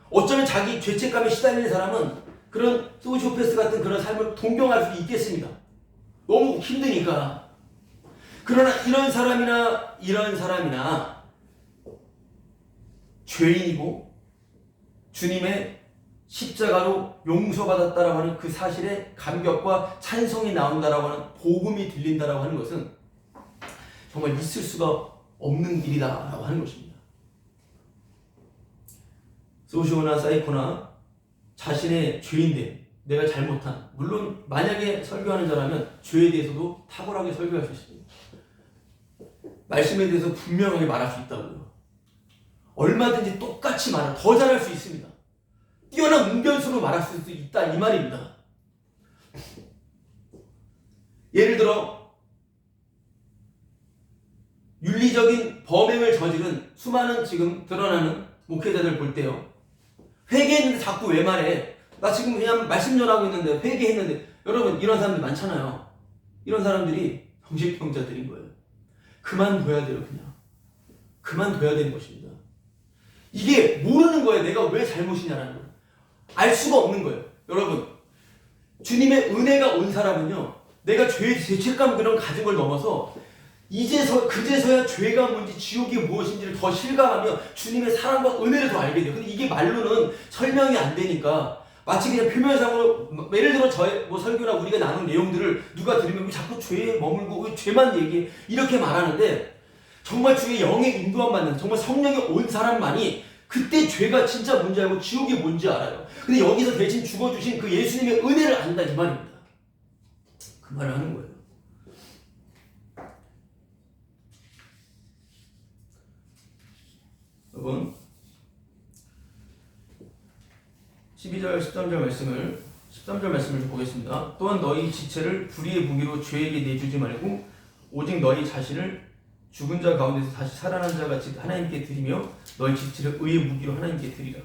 Speaker 1: 어쩌면 자기 죄책감에 시달리는 사람은 그런 소시오패스 같은 그런 삶을 동경할 수 있겠습니다. 너무 힘드니까. 그러나 이런 사람이나 죄인이고 주님의 십자가로 용서받았다라고 하는 그 사실에 감격과 찬송이 나온다라고 하는, 복음이 들린다라고 하는 것은 정말 있을 수가 없는 일이다라고 하는 것입니다. 소시오나 사이코나 자신의 죄인됨, 내가 잘못한, 물론 만약에 설교하는 자라면 죄에 대해서도 탁월하게 설교할 수 있습니다. 말씀에 대해서 분명하게 말할 수 있다고요. 얼마든지 똑같이 더 잘할 수 있습니다. 뛰어난 웅변수로 말할 수 있다 이 말입니다. 예를 들어 윤리적인 범행을 저지른 수많은 지금 드러나는 목회자들 볼 때요, 회개했는데 자꾸 왜 말해? 나 지금 그냥 말씀 전하고 있는데, 회개했는데. 여러분, 이런 사람들 많잖아요. 이런 사람들이 정신병자들인 거예요. 그만둬야 돼요. 그냥 그만둬야 되는 것입니다. 이게 모르는 거예요. 내가 왜 잘못이냐라는 거예요. 알 수가 없는 거예요. 여러분, 주님의 은혜가 온 사람은요, 내가 죄책감 그런 가진 걸 넘어서 그제서야 죄가 뭔지 지옥이 무엇인지를 더 실감하며 주님의 사랑과 은혜를 더 알게 돼요. 근데 이게 말로는 설명이 안 되니까 마치 그냥 표면상으로, 예를 들어 저의 설교나 우리가 나눈 내용들을 누가 들으면 왜 자꾸 죄에 머물고 왜 죄만 얘기해, 이렇게 말하는데, 정말 주의 영의 인도함 받는, 정말 성령이 온 사람만이 그때 죄가 진짜 뭔지 알고 지옥이 뭔지 알아요. 근데 여기서 대신 죽어주신 그 예수님의 은혜를 안다 이 말입니다. 그 말을 하는 거예요. 여러분, 12절 13절 말씀을 보겠습니다. 또한 너희 지체를 불의의 무기로 죄에게 내주지 말고 오직 너희 자신을 죽은 자 가운데서 다시 살아난 자 같이 하나님께 드리며 너희 지체를 의의 무기로 하나님께 드리라.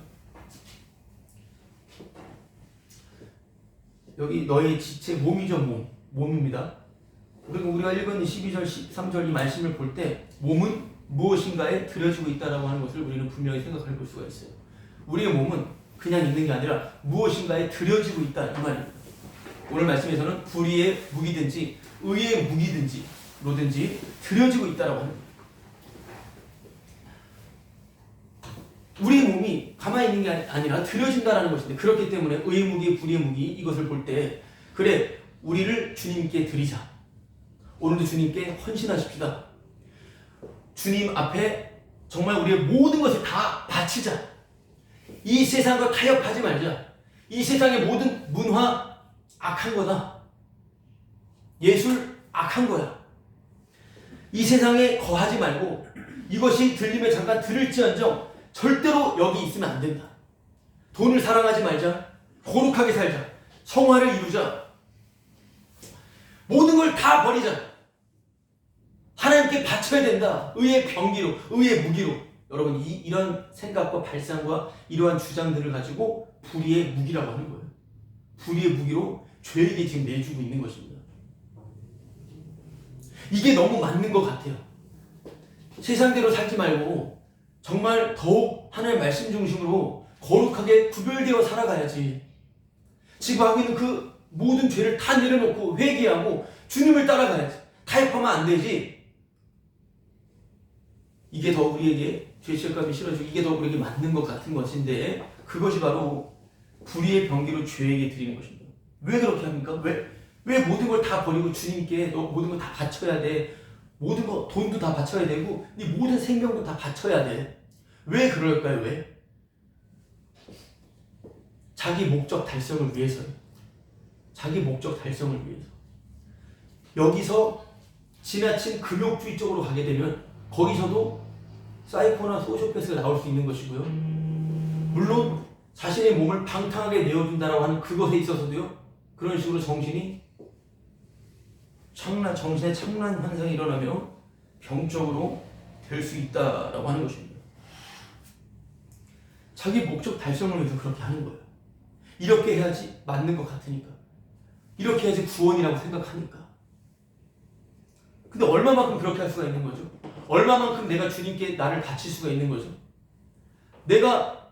Speaker 1: 여기 너희 지체, 몸이죠. 몸입니다. 그리고 우리가 읽은 12절 13절 이 말씀을 볼 때 몸은 무엇인가에 들여지고 있다라고 하는 것을 우리는 분명히 생각해 볼 수가 있어요. 우리의 몸은 그냥 있는 게 아니라 무엇인가에 들여지고 있다 이 말입니다. 오늘 말씀에서는 불의의 무기든지 의의 무기든지로든지 들여지고 있다라고 합니다. 우리 몸이 가만히 있는 게 아니라 들여진다라는 것인데, 그렇기 때문에 의의 무기, 불의의 무기 이것을 볼 때, 그래, 우리를 주님께 드리자. 오늘도 주님께 헌신하십시다. 주님 앞에 정말 우리의 모든 것을 다 바치자. 이 세상과 타협하지 말자. 이 세상의 모든 문화 악한 거다. 예술 악한 거야. 이 세상에 거하지 말고 이것이 들리면 잠깐 들을지언정 절대로 여기 있으면 안 된다. 돈을 사랑하지 말자. 거룩하게 살자. 성화를 이루자. 모든 걸 다 버리자. 하나님께 바쳐야 된다. 의의 병기로, 의의 무기로. 여러분, 이런 생각과 발상과 이러한 주장들을 가지고 불의의 무기라고 하는 거예요. 불의의 무기로 죄에게 지금 내주고 있는 것입니다. 이게 너무 맞는 것 같아요. 세상대로 살지 말고 정말 더욱 하나님의 말씀 중심으로 거룩하게 구별되어 살아가야지. 지금 하고 있는 그 모든 죄를 다 내려놓고 회개하고 주님을 따라가야지. 타협하면 안 되지. 이게 더 우리에게 죄책감이 싫어지고 이게 더 우리에게 맞는 것 같은 것인데 그것이 바로 불의의 병기로 죄에게 드리는 것입니다. 왜 그렇게 합니까? 왜 모든 걸 다 버리고 주님께 너 모든 걸 다 바쳐야 돼? 모든 거 돈도 다 바쳐야 되고 네 모든 생명도 다 바쳐야 돼. 왜 그럴까요? 왜? 자기 목적 달성을 위해서요. 자기 목적 달성을 위해서. 여기서 지나친 금욕주의 쪽으로 가게 되면 거기서도 사이코나 소시오패스가 나올 수 있는 것이고요. 물론 자신의 몸을 방탕하게 내어준다라고 하는 그것에 있어서도요. 그런 식으로 정신의 착란 현상이 일어나며 병적으로 될 수 있다라고 하는 것입니다. 자기 목적 달성을 위해서 그렇게 하는 거예요. 이렇게 해야지 맞는 것 같으니까. 이렇게 해야지 구원이라고 생각하니까. 근데 얼마만큼 그렇게 할 수가 있는 거죠? 얼마만큼 내가 주님께 나를 바칠 수가 있는 거죠? 내가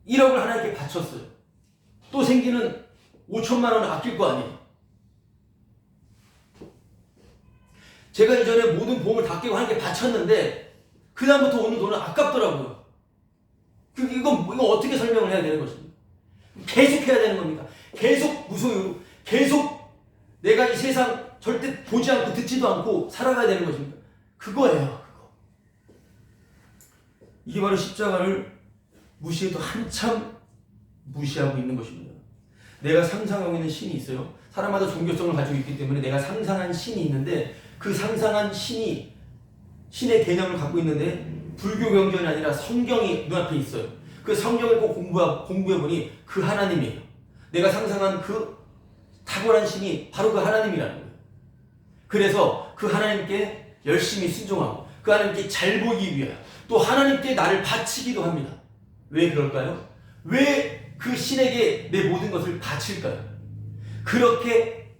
Speaker 1: 1억을 하나님께 바쳤어요. 또 생기는 5천만 원을 아낄 거 아니에요. 제가 이전에 모든 보험을 다 끼고 하나님께 바쳤는데 그 다음부터 오는 돈은 아깝더라고요. 이거 어떻게 설명을 해야 되는 것입니까? 계속 해야 되는 겁니까? 계속 무소유로 계속 내가 이 세상 절대 보지 않고 듣지도 않고 살아가야 되는 것입니까? 그거예요. 그거. 이게 바로 십자가를 무시해도 한참 무시하고 있는 것입니다. 내가 상상하고 있는 신이 있어요. 사람마다 종교성을 가지고 있기 때문에 내가 상상한 신이 있는데 그 상상한 신의 개념을 갖고 있는데 불교 경전이 아니라 성경이 눈앞에 있어요. 그 성경을 꼭 공부해보니 그 하나님이에요. 내가 상상한 그 탁월한 신이 바로 그 하나님이라는 거예요. 그래서 그 하나님께 열심히 순종하고 그 하나님께 잘 보이기 위하여 또 하나님께 나를 바치기도 합니다. 왜 그럴까요? 왜 그 신에게 내 모든 것을 바칠까요? 그렇게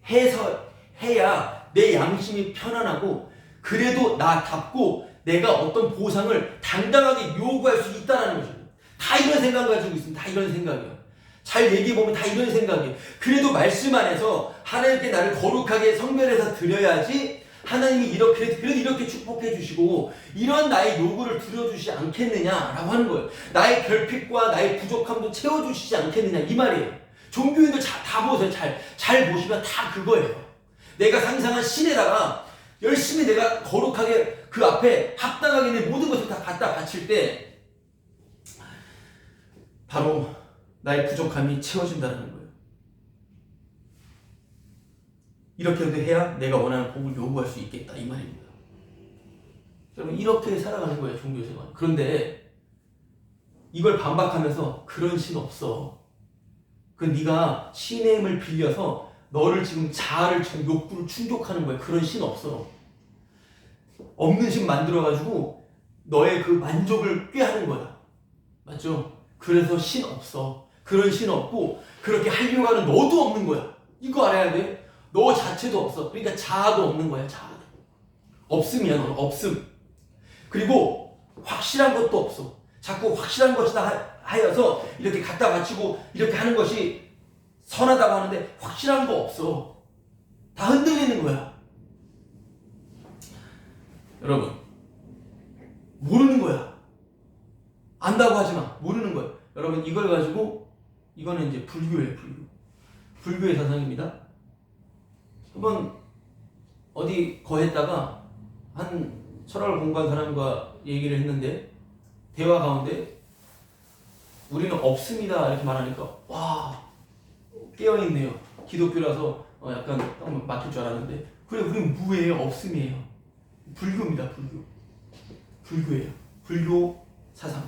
Speaker 1: 해야 내 양심이 편안하고 그래도 나답고 내가 어떤 보상을 당당하게 요구할 수 있다는 것입니다. 다 이런 생각 가지고 있습니다. 다 이런 생각이에요. 잘 얘기해보면 다 이런 생각이에요. 그래도 말씀 안에서 하나님께 나를 거룩하게 성별해서 드려야지 하나님이 그래도 이렇게 축복해 주시고 이런 나의 요구를 들어주시지 않겠느냐라고 하는 거예요. 나의 결핍과 나의 부족함도 채워주시지 않겠느냐 이 말이에요. 종교인들 다 보세요. 잘 보시면 다 그거예요. 내가 상상한 신에다가 열심히 내가 거룩하게 그 앞에 합당하게 내 모든 것을 다 갖다 바칠 때 바로 나의 부족함이 채워진다는 거예요. 이렇게도 해야 내가 원하는 복을 요구할 수 있겠다 이 말입니다. 여러분 이렇게 살아가는 거예요. 종교생활. 그런데 이걸 반박하면서 그런 신 없어. 그 네가 신의 힘을 빌려서 너를 지금 자아를 지금 욕구를 충족하는 거야. 그런 신 없어. 없는 신 만들어가지고 너의 그 만족을 꾀하는 거야. 맞죠? 그래서 신 없어. 그런 신 없고 그렇게 하려고 하는 너도 없는 거야. 이거 알아야 돼. 너 자체도 없어. 그러니까 자아도 없는 거야. 자아도. 없음이야. 너는 없음. 그리고 확실한 것도 없어. 자꾸 확실한 것이다 하여서 이렇게 갖다 바치고 이렇게 하는 것이 선하다고 하는데 확실한 거 없어. 다 흔들리는 거야. 여러분 모르는 거야. 안다고 하지 마. 모르는 거야. 여러분 이걸 가지고 이거는 이제 불교예요. 불교의 사상입니다. 한번 어디 거했다가 한 철학을 공부한 사람과 얘기를 했는데 대화 가운데 우리는 없습니다 이렇게 말하니까 와 깨어있네요. 기독교라서 약간 딱 막힐 줄 알았는데 그래 우리는 무예요. 없음이에요. 불교입니다. 불교예요. 불교 사상.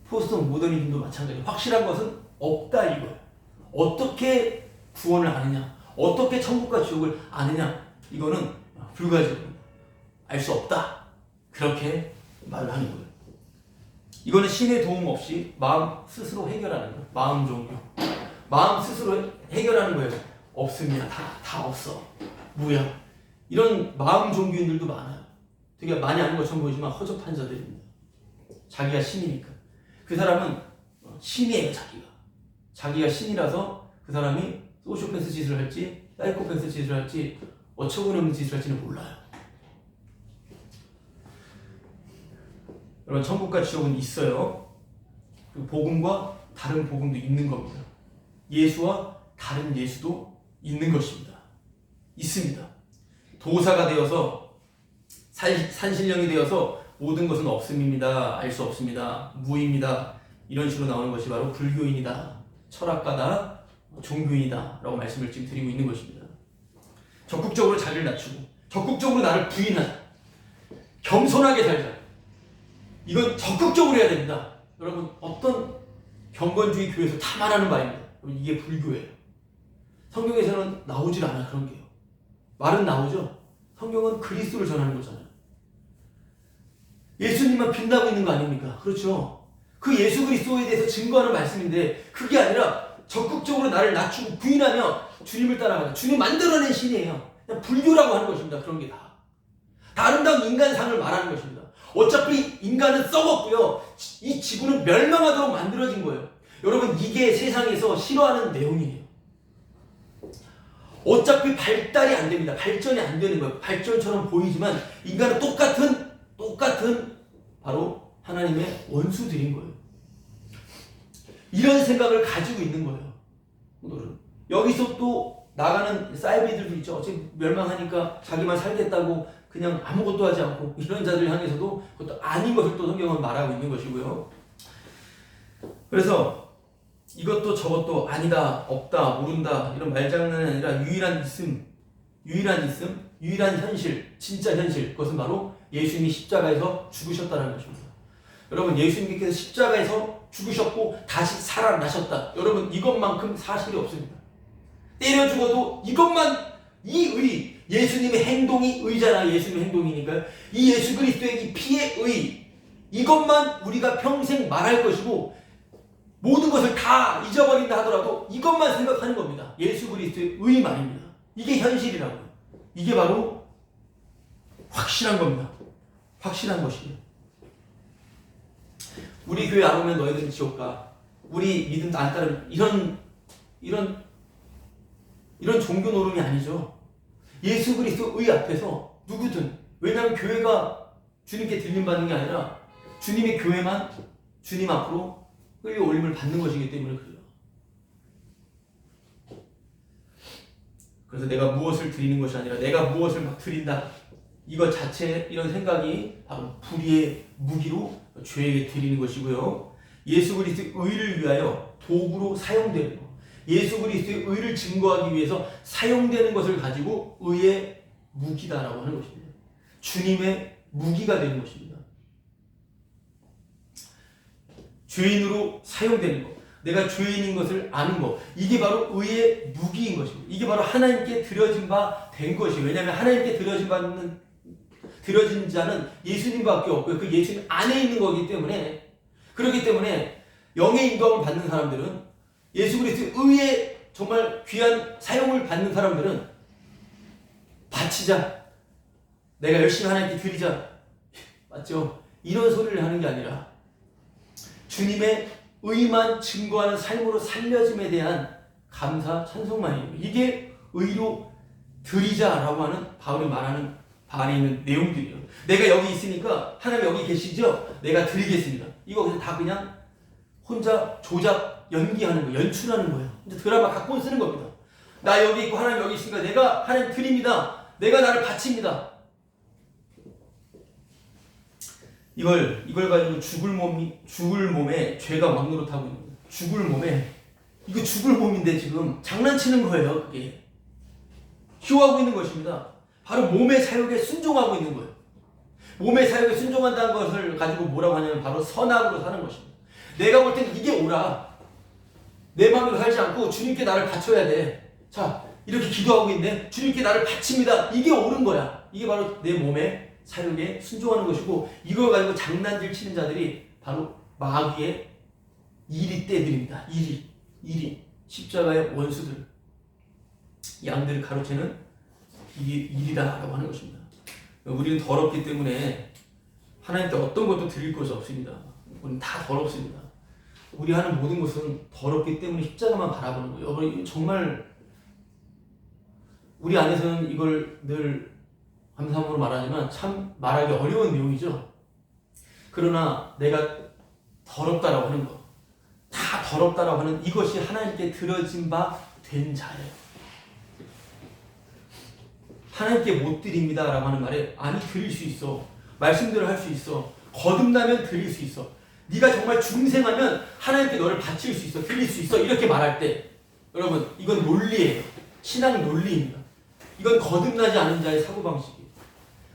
Speaker 1: 포스트 모더니즘도 마찬가지예요. 확실한 것은 없다 이거예요. 어떻게 구원을 아느냐, 어떻게 천국과 지옥을 아느냐, 이거는 불가지입니다. 알 수 없다. 그렇게 말을 하는 거예요. 이거는 신의 도움 없이 마음 스스로 해결하는 거예요. 마음 종교. 마음 스스로 해결하는 거예요. 없습니다. 다 없어. 무야. 이런 마음 종교인들도 많아요. 되게 많이 아는 것처럼 보이지만 허접한 자들입니다. 자기가 신이니까. 그 사람은 신이에요, 자기가 신이라서 그 사람이 소시오패스 짓을 할지, 사이코패스 짓을 할지, 어처구니없는 짓을 할지는 몰라요. 여러분, 천국과 지옥은 있어요. 그리고 복음과 다른 복음도 있는 겁니다. 예수와 다른 예수도 있는 것입니다. 있습니다. 도사가 되어서 산신령이 되어서 모든 것은 없음입니다. 알 수 없습니다. 무입니다. 이런 식으로 나오는 것이 바로 불교인이다. 철학가다. 종교인이다. 라고 말씀을 지금 드리고 있는 것입니다. 적극적으로 자기를 낮추고 적극적으로 나를 부인하자. 겸손하게 살자. 이건 적극적으로 해야 됩니다. 여러분, 어떤 경건주의 교회에서 다 말하는 바입니다. 이게 불교예요. 성경에서는 나오질 않아, 그런 게요. 말은 나오죠. 성경은 그리스도를 전하는 거잖아요. 예수님만 빛나고 있는 거 아닙니까? 그렇죠. 그 예수 그리스도에 대해서 증거하는 말씀인데 그게 아니라 적극적으로 나를 낮추고 부인하며 주님을 따라가자. 주님 만들어낸 신이에요. 그냥 불교라고 하는 것입니다. 그런 게 다. 다 아름다운 인간상을 말하는 것입니다. 어차피 인간은 썩었고요. 이 지구는 멸망하도록 만들어진 거예요. 여러분, 이게 세상에서 싫어하는 내용이에요. 어차피 발달이 안 됩니다. 발전이 안 되는 거예요. 발전처럼 보이지만 인간은 똑같은 바로 하나님의 원수들인 거예요. 이런 생각을 가지고 있는 거예요. 여기서 또 나가는 사이비들도 있죠. 어차피 멸망하니까 자기만 살겠다고 그냥 아무것도 하지 않고 이런 자들 향해서도 그것도 아닌 것을 또 성경은 말하고 있는 것이고요. 그래서 이것도 저것도 아니다, 없다, 모른다 이런 말장난이 아니라 유일한 있음, 유일한 현실, 진짜 현실, 그것은 바로 예수님이 십자가에서 죽으셨다는 것입니다. 여러분, 예수님께서 십자가에서 죽으셨고 다시 살아나셨다. 여러분, 이것만큼 사실이 없습니다. 때려 죽어도 이것만, 예수님의 행동이 의잖아. 예수님의 행동이니까요. 이 예수 그리스도의 이 피의 의, 이것만 우리가 평생 말할 것이고 모든 것을 다 잊어버린다 하더라도 이것만 생각하는 겁니다. 예수 그리스도의 의 말입니다. 이게 현실이라고요. 이게 바로 확실한 겁니다. 확실한 것이에요. 우리 교회 안 오면 너희들은 지옥 가. 우리 믿음 안 따르면 이런 종교 노름이 아니죠. 예수 그리스도의 앞에서 누구든, 왜냐하면 교회가 주님께 들림받는 게 아니라 주님의 교회만 주님 앞으로 끌려 올림을 받는 것이기 때문에 그래요. 그래서 내가 무엇을 드리는 것이 아니라 내가 무엇을 막 드린다. 이것 자체, 이런 생각이 바로 불의의 무기로 죄에게 드리는 것이고요. 예수 그리스도의 의를 위하여 도구로 사용되는 것. 예수 그리스도의 의를 증거하기 위해서 사용되는 것을 가지고 의의 무기다라고 하는 것입니다. 주님의 무기가 되는 것입니다. 죄인으로 사용되는 것, 내가 죄인인 것을 아는 것, 이게 바로 의의 무기인 것입니다. 이게 바로 하나님께 드려진 바 된 것이에요. 왜냐하면 하나님께 드려진 자는 예수님밖에 없고요. 그 예수님 안에 있는 거기 때문에, 그렇기 때문에 영의 인도함을 받는 사람들은, 예수 그리스도의 의의 정말 귀한 사용을 받는 사람들은 바치자, 내가 열심히 하나님께 드리자, 맞죠? 이런 소리를 하는 게 아니라 주님의 의만 증거하는 삶으로 살려짐에 대한 감사, 찬송만입니다. 이게 의로 드리자라고 하는 바울이 말하는 바안에 있는 내용들이에요. 내가 여기 있으니까 하나님 여기 계시죠? 내가 드리겠습니다. 이거 그냥 다 그냥 혼자 조작, 연기하는 거예요. 연출하는 거예요. 이제 드라마 각본 쓰는 겁니다. 나 여기 있고 하나님 여기 있으니까 내가 하나님 드립니다. 내가 나를 바칩니다. 이걸 가지고 죽을 몸에 죄가 왕노릇하고 있는 거예요. 죽을 몸에, 이거 죽을 몸인데 지금 장난치는 거예요. 그게 쇼하고 있는 것입니다. 바로 몸의 사욕에 순종하고 있는 거예요. 몸의 사욕에 순종한다는 것을 가지고 뭐라고 하냐면 바로 선악으로 사는 것입니다. 내가 볼 때는 이게 옳아. 내 마음대로 살지 않고 주님께 나를 바쳐야 돼. 자, 이렇게 기도하고 있네. 주님께 나를 바칩니다. 이게 옳은 거야. 이게 바로 내 몸의 사욕에 순종하는 것이고, 이걸 가지고 장난질 치는 자들이 바로 마귀의 이리떼들입니다. 이리. 십자가의 원수들. 양들을 가로채는 일이다라고 하는 것입니다. 우리는 더럽기 때문에 하나님께 어떤 것도 드릴 것이 없습니다. 우리는 다 더럽습니다. 우리 하는 모든 것은 더럽기 때문에 십자가만 바라보는 거예요. 여러분, 정말 우리 안에서는 이걸 늘 감사함으로 말하지만 참 말하기 어려운 내용이죠. 그러나 내가 더럽다라고 하는 것, 다 더럽다라고 하는 이것이 하나님께 드려진 바 된 자예요. 하나님께 못 드립니다라고 하는 말에 아니 드릴 수 있어. 말씀대로 할 수 있어. 거듭나면 드릴 수 있어. 네가 정말 중생하면 하나님께 너를 바칠 수 있어. 드릴 수 있어. 이렇게 말할 때 여러분 이건 논리예요. 신앙 논리입니다. 이건 거듭나지 않은 자의 사고방식이에요.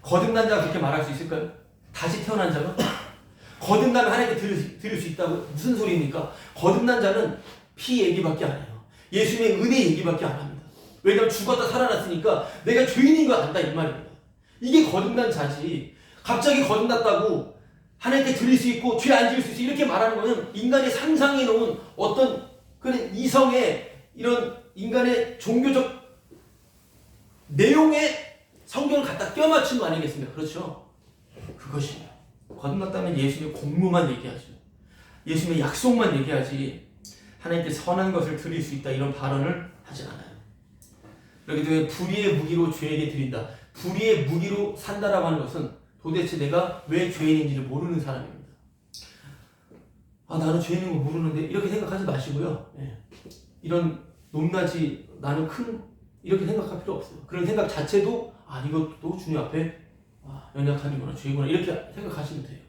Speaker 1: 거듭난 자가 그렇게 말할 수 있을까요? 다시 태어난 자가? 거듭나면 하나님께 드릴 수 있다고 무슨 소리입니까? 거듭난 자는 피 얘기밖에 안 해요. 예수님의 은혜 얘기밖에 안 합니다. 왜냐하면 죽었다 살아났으니까 내가 죄인인 걸 안다 이 말입니다. 이게 거듭난 자지. 갑자기 거듭났다고 하나님께 드릴 수 있고 죄 안 지을 수 있어 이렇게 말하는 것은 인간이 상상해 놓은 어떤 그런 이성의 이런 인간의 종교적 내용에 성경을 갖다 껴맞춘 거 아니겠습니까? 그렇죠? 그것이에요. 거듭났다면 예수님의 공로만 얘기하죠. 예수님의 약속만 얘기하지 하나님께 선한 것을 드릴 수 있다 이런 발언을 하지 않아요. 그렇기 때문에 불의의 무기로 죄에게 드린다. 불의의 무기로 산다라고 하는 것은 도대체 내가 왜 죄인인지를 모르는 사람입니다. 아, 나는 죄인인 거 모르는데 이렇게 생각하지 마시고요. 예. 이런 높낮이 나는 큰 이렇게 생각할 필요 없어요. 그런 생각 자체도 이것도 주님 앞에 연약함이구나 죄구나 이렇게 생각하시면 돼요.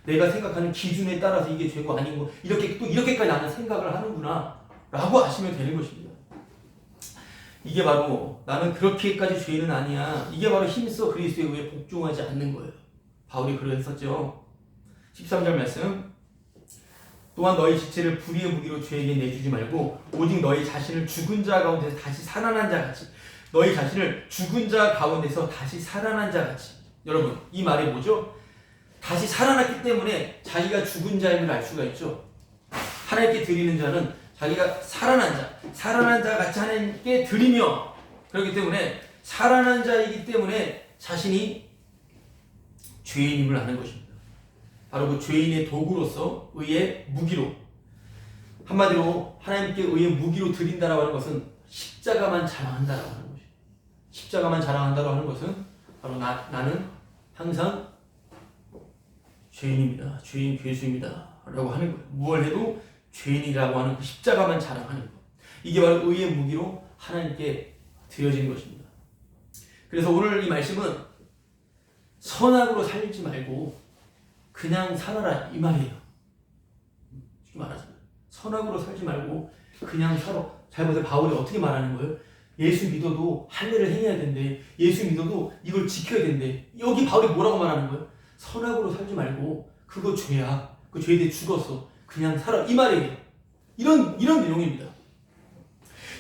Speaker 1: 내가 생각하는 기준에 따라서 이게 죄고 아니고 이렇게까지 나는 생각을 하는구나 라고 아시면 되는 것입니다. 이게 바로 나는 그렇게까지 죄인은 아니야. 이게 바로 힘써 그리스도에 의해 복종하지 않는 거예요. 바울이 그랬었죠. 13절 말씀. 또한 너희 지체를 불의의 무기로 죄에게 내주지 말고 오직 너희 자신을 죽은 자 가운데서 다시 살아난 자 같이 너희 자신을 죽은 자 가운데서 다시 살아난 자 같이. 여러분 이 말이 뭐죠? 다시 살아났기 때문에 자기가 죽은 자임을 알 수가 있죠. 하나님께 드리는 자는 자기가 살아난 자 같이 하나님께 드리며 그렇기 때문에 살아난 자이기 때문에 자신이 죄인임을 아는 것입니다. 바로 그 죄인의 도구로서 의의 무기로 한마디로 하나님께 의의 무기로 드린다라고 하는 것은 십자가만 자랑한다라고 하는 것입니다. 십자가만 자랑한다라고 하는 것은 바로 나는 항상 죄인입니다. 죄인 괴수입니다. 라고 하는 거예요. 무엇을 해도 죄인이라고 하는 그 십자가만 자랑하는 것. 이게 바로 의의 무기로 하나님께 드려진 것입니다. 그래서 오늘 이 말씀은 선악으로 살지 말고 그냥 살아라 이 말이에요. 쉽게 말하자면 선악으로 살지 말고 그냥 살아. 잘 보세요. 바울이 어떻게 말하는 거예요? 예수 믿어도 할례를 행해야 된대. 예수 믿어도 이걸 지켜야 된대. 여기 바울이 뭐라고 말하는 거예요? 선악으로 살지 말고 그거 죄야. 그 죄에 대해 죽었어. 그냥 살아. 이 말이에요. 이런 내용입니다.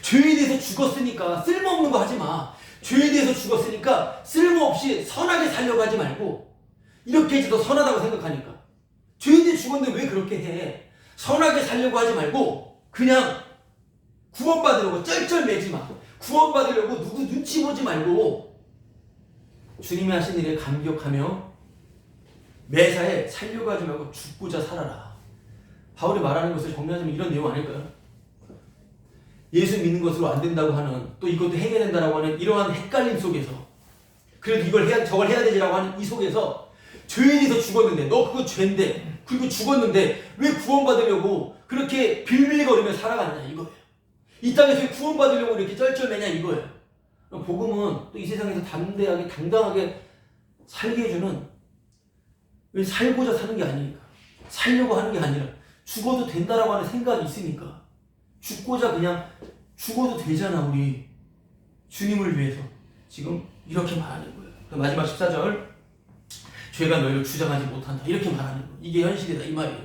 Speaker 1: 죄에 대해서 죽었으니까 쓸모없는 거 하지 마. 죄에 대해서 죽었으니까 쓸모없이 선하게 살려고 하지 말고 이렇게 해도 선하다고 생각하니까 죄에 대해 죽었는데 왜 그렇게 해? 선하게 살려고 하지 말고 그냥 구원받으려고 쩔쩔매지 마. 구원받으려고 누구 눈치 보지 말고 주님이 하신 일에 감격하며 매사에 살려고 하지 말고 죽고자 살아라. 바울이 말하는 것을 정리하자면 이런 내용 아닐까요? 예수 믿는 것으로 안 된다고 하는 또 이것도 해야 된다라고 하는 이러한 헷갈림 속에서 그래도 이걸 해야 저걸 해야 되지라고 하는 이 속에서 죄인에서 죽었는데 너 그거 죄인데 그리고 죽었는데 왜 구원받으려고 그렇게 빌빌거리며 살아가느냐 이거예요. 이 땅에서 구원받으려고 이렇게 쩔쩔매냐 이거예요. 복음은 또 이 세상에서 담대하게 당당하게 살게 해주는 왜 살고자 사는 게 아니니까 살려고 하는 게 아니라 죽어도 된다라고 하는 생각이 있으니까 죽고자 그냥 죽어도 되잖아 우리 주님을 위해서 지금 이렇게 말하는 거예요. 마지막 14절 죄가 너희를 주장하지 못한다 이렇게 말하는 거예요. 이게 현실이다 이 말이에요.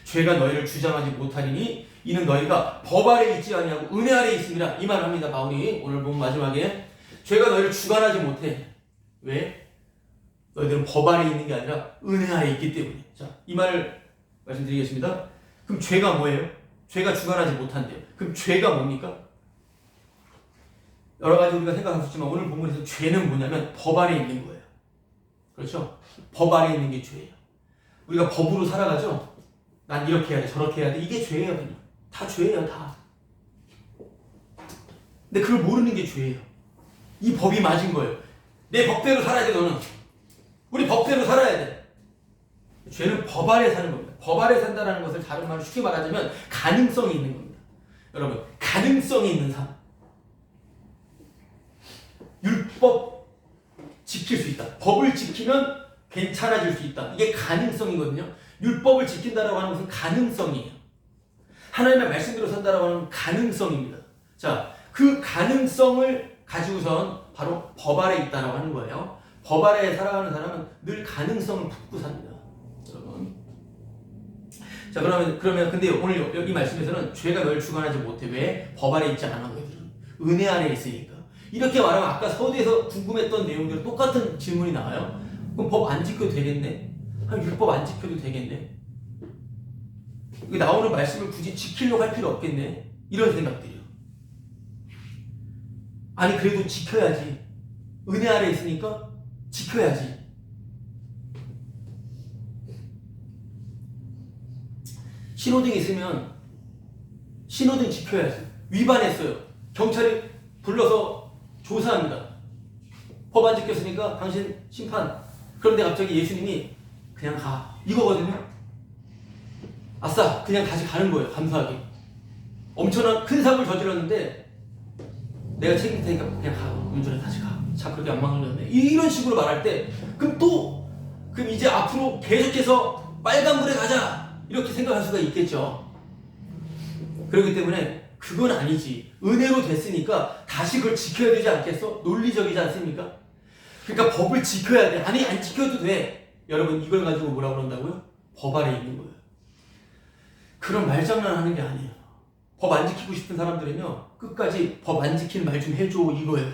Speaker 1: 죄가 너희를 주장하지 못하리니 이는 너희가 법 아래 있지 아니하고 은혜 아래 있음이라 이 말을 합니다. 바울이 오늘 본 마지막에 죄가 너희를 주관하지 못해. 왜? 너희들은 법 아래 있는 게 아니라 은혜 아래 있기 때문에. 자, 이 말을 말씀드리겠습니다. 그럼 죄가 뭐예요? 죄가 주관하지 못한대요. 그럼 죄가 뭡니까? 여러 가지 우리가 생각하셨지만 오늘 본문에서 죄는 뭐냐면 법 아래 있는 거예요. 그렇죠? 법 아래 있는 게 죄예요. 우리가 법으로 살아가죠? 난 이렇게 해야 돼, 저렇게 해야 돼. 이게 죄예요, 그냥. 다 죄예요, 다. 근데 그걸 모르는 게 죄예요. 이 법이 맞은 거예요. 내 법대로 살아야 돼, 너는. 우리 법대로 살아야 돼. 죄는 법 아래 사는 겁니다. 법 아래 산다는 것을 다른 말로 쉽게 말하자면 가능성이 있는 겁니다. 여러분, 가능성이 있는 삶. 율법 지킬 수 있다. 법을 지키면 괜찮아질 수 있다. 이게 가능성이거든요. 율법을 지킨다라고 하는 것은 가능성이에요. 하나님의 말씀대로 산다라고 하는 가능성입니다. 자, 그 가능성을 가지고선 바로 법 아래 있다라고 하는 거예요. 법 아래에 살아가는 사람은 늘 가능성을 품고 삽니다. 여러분. 자, 그러면 근데 오늘 여기 말씀에서는 죄가 널 주관하지 못해. 왜? 법 아래 있지 않아. 너희들은 은혜 아래 있으니까. 이렇게 말하면 아까 서두에서 궁금했던 내용대로 똑같은 질문이 나와요. 그럼 법 안 지켜도 되겠네? 율법 안 지켜도 되겠네? 나오는 말씀을 굳이 지키려고 할 필요 없겠네? 이런 생각들이요. 아니 그래도 지켜야지. 은혜 아래 있으니까 지켜야지. 신호등 있으면 신호등 지켜야지. 위반했어요. 경찰이 불러서 조사합니다. 법 안 지켰으니까 당신 심판. 그런데 갑자기 예수님이 그냥 가. 이거거든요. 아싸, 그냥 다시 가는 거예요. 감사하게. 엄청난 큰 사고를 저질렀는데 내가 책임질 테니까 그냥 가. 운전해 다시 가. 차 그렇게 안 막으려네. 이런 식으로 말할 때 그럼 이제 앞으로 계속해서 빨간불에 가자. 이렇게 생각할 수가 있겠죠. 그렇기 때문에 그건 아니지. 은혜로 됐으니까 다시 그걸 지켜야 되지 않겠어? 논리적이지 않습니까? 그러니까 법을 지켜야 돼. 아니 안 지켜도 돼. 여러분 이걸 가지고 뭐라고 그런다고요? 법 아래 있는 거예요. 그런 말장난 하는 게 아니에요. 법 안 지키고 싶은 사람들은요 끝까지 법 안 지키는 말 좀 해줘 이거예요.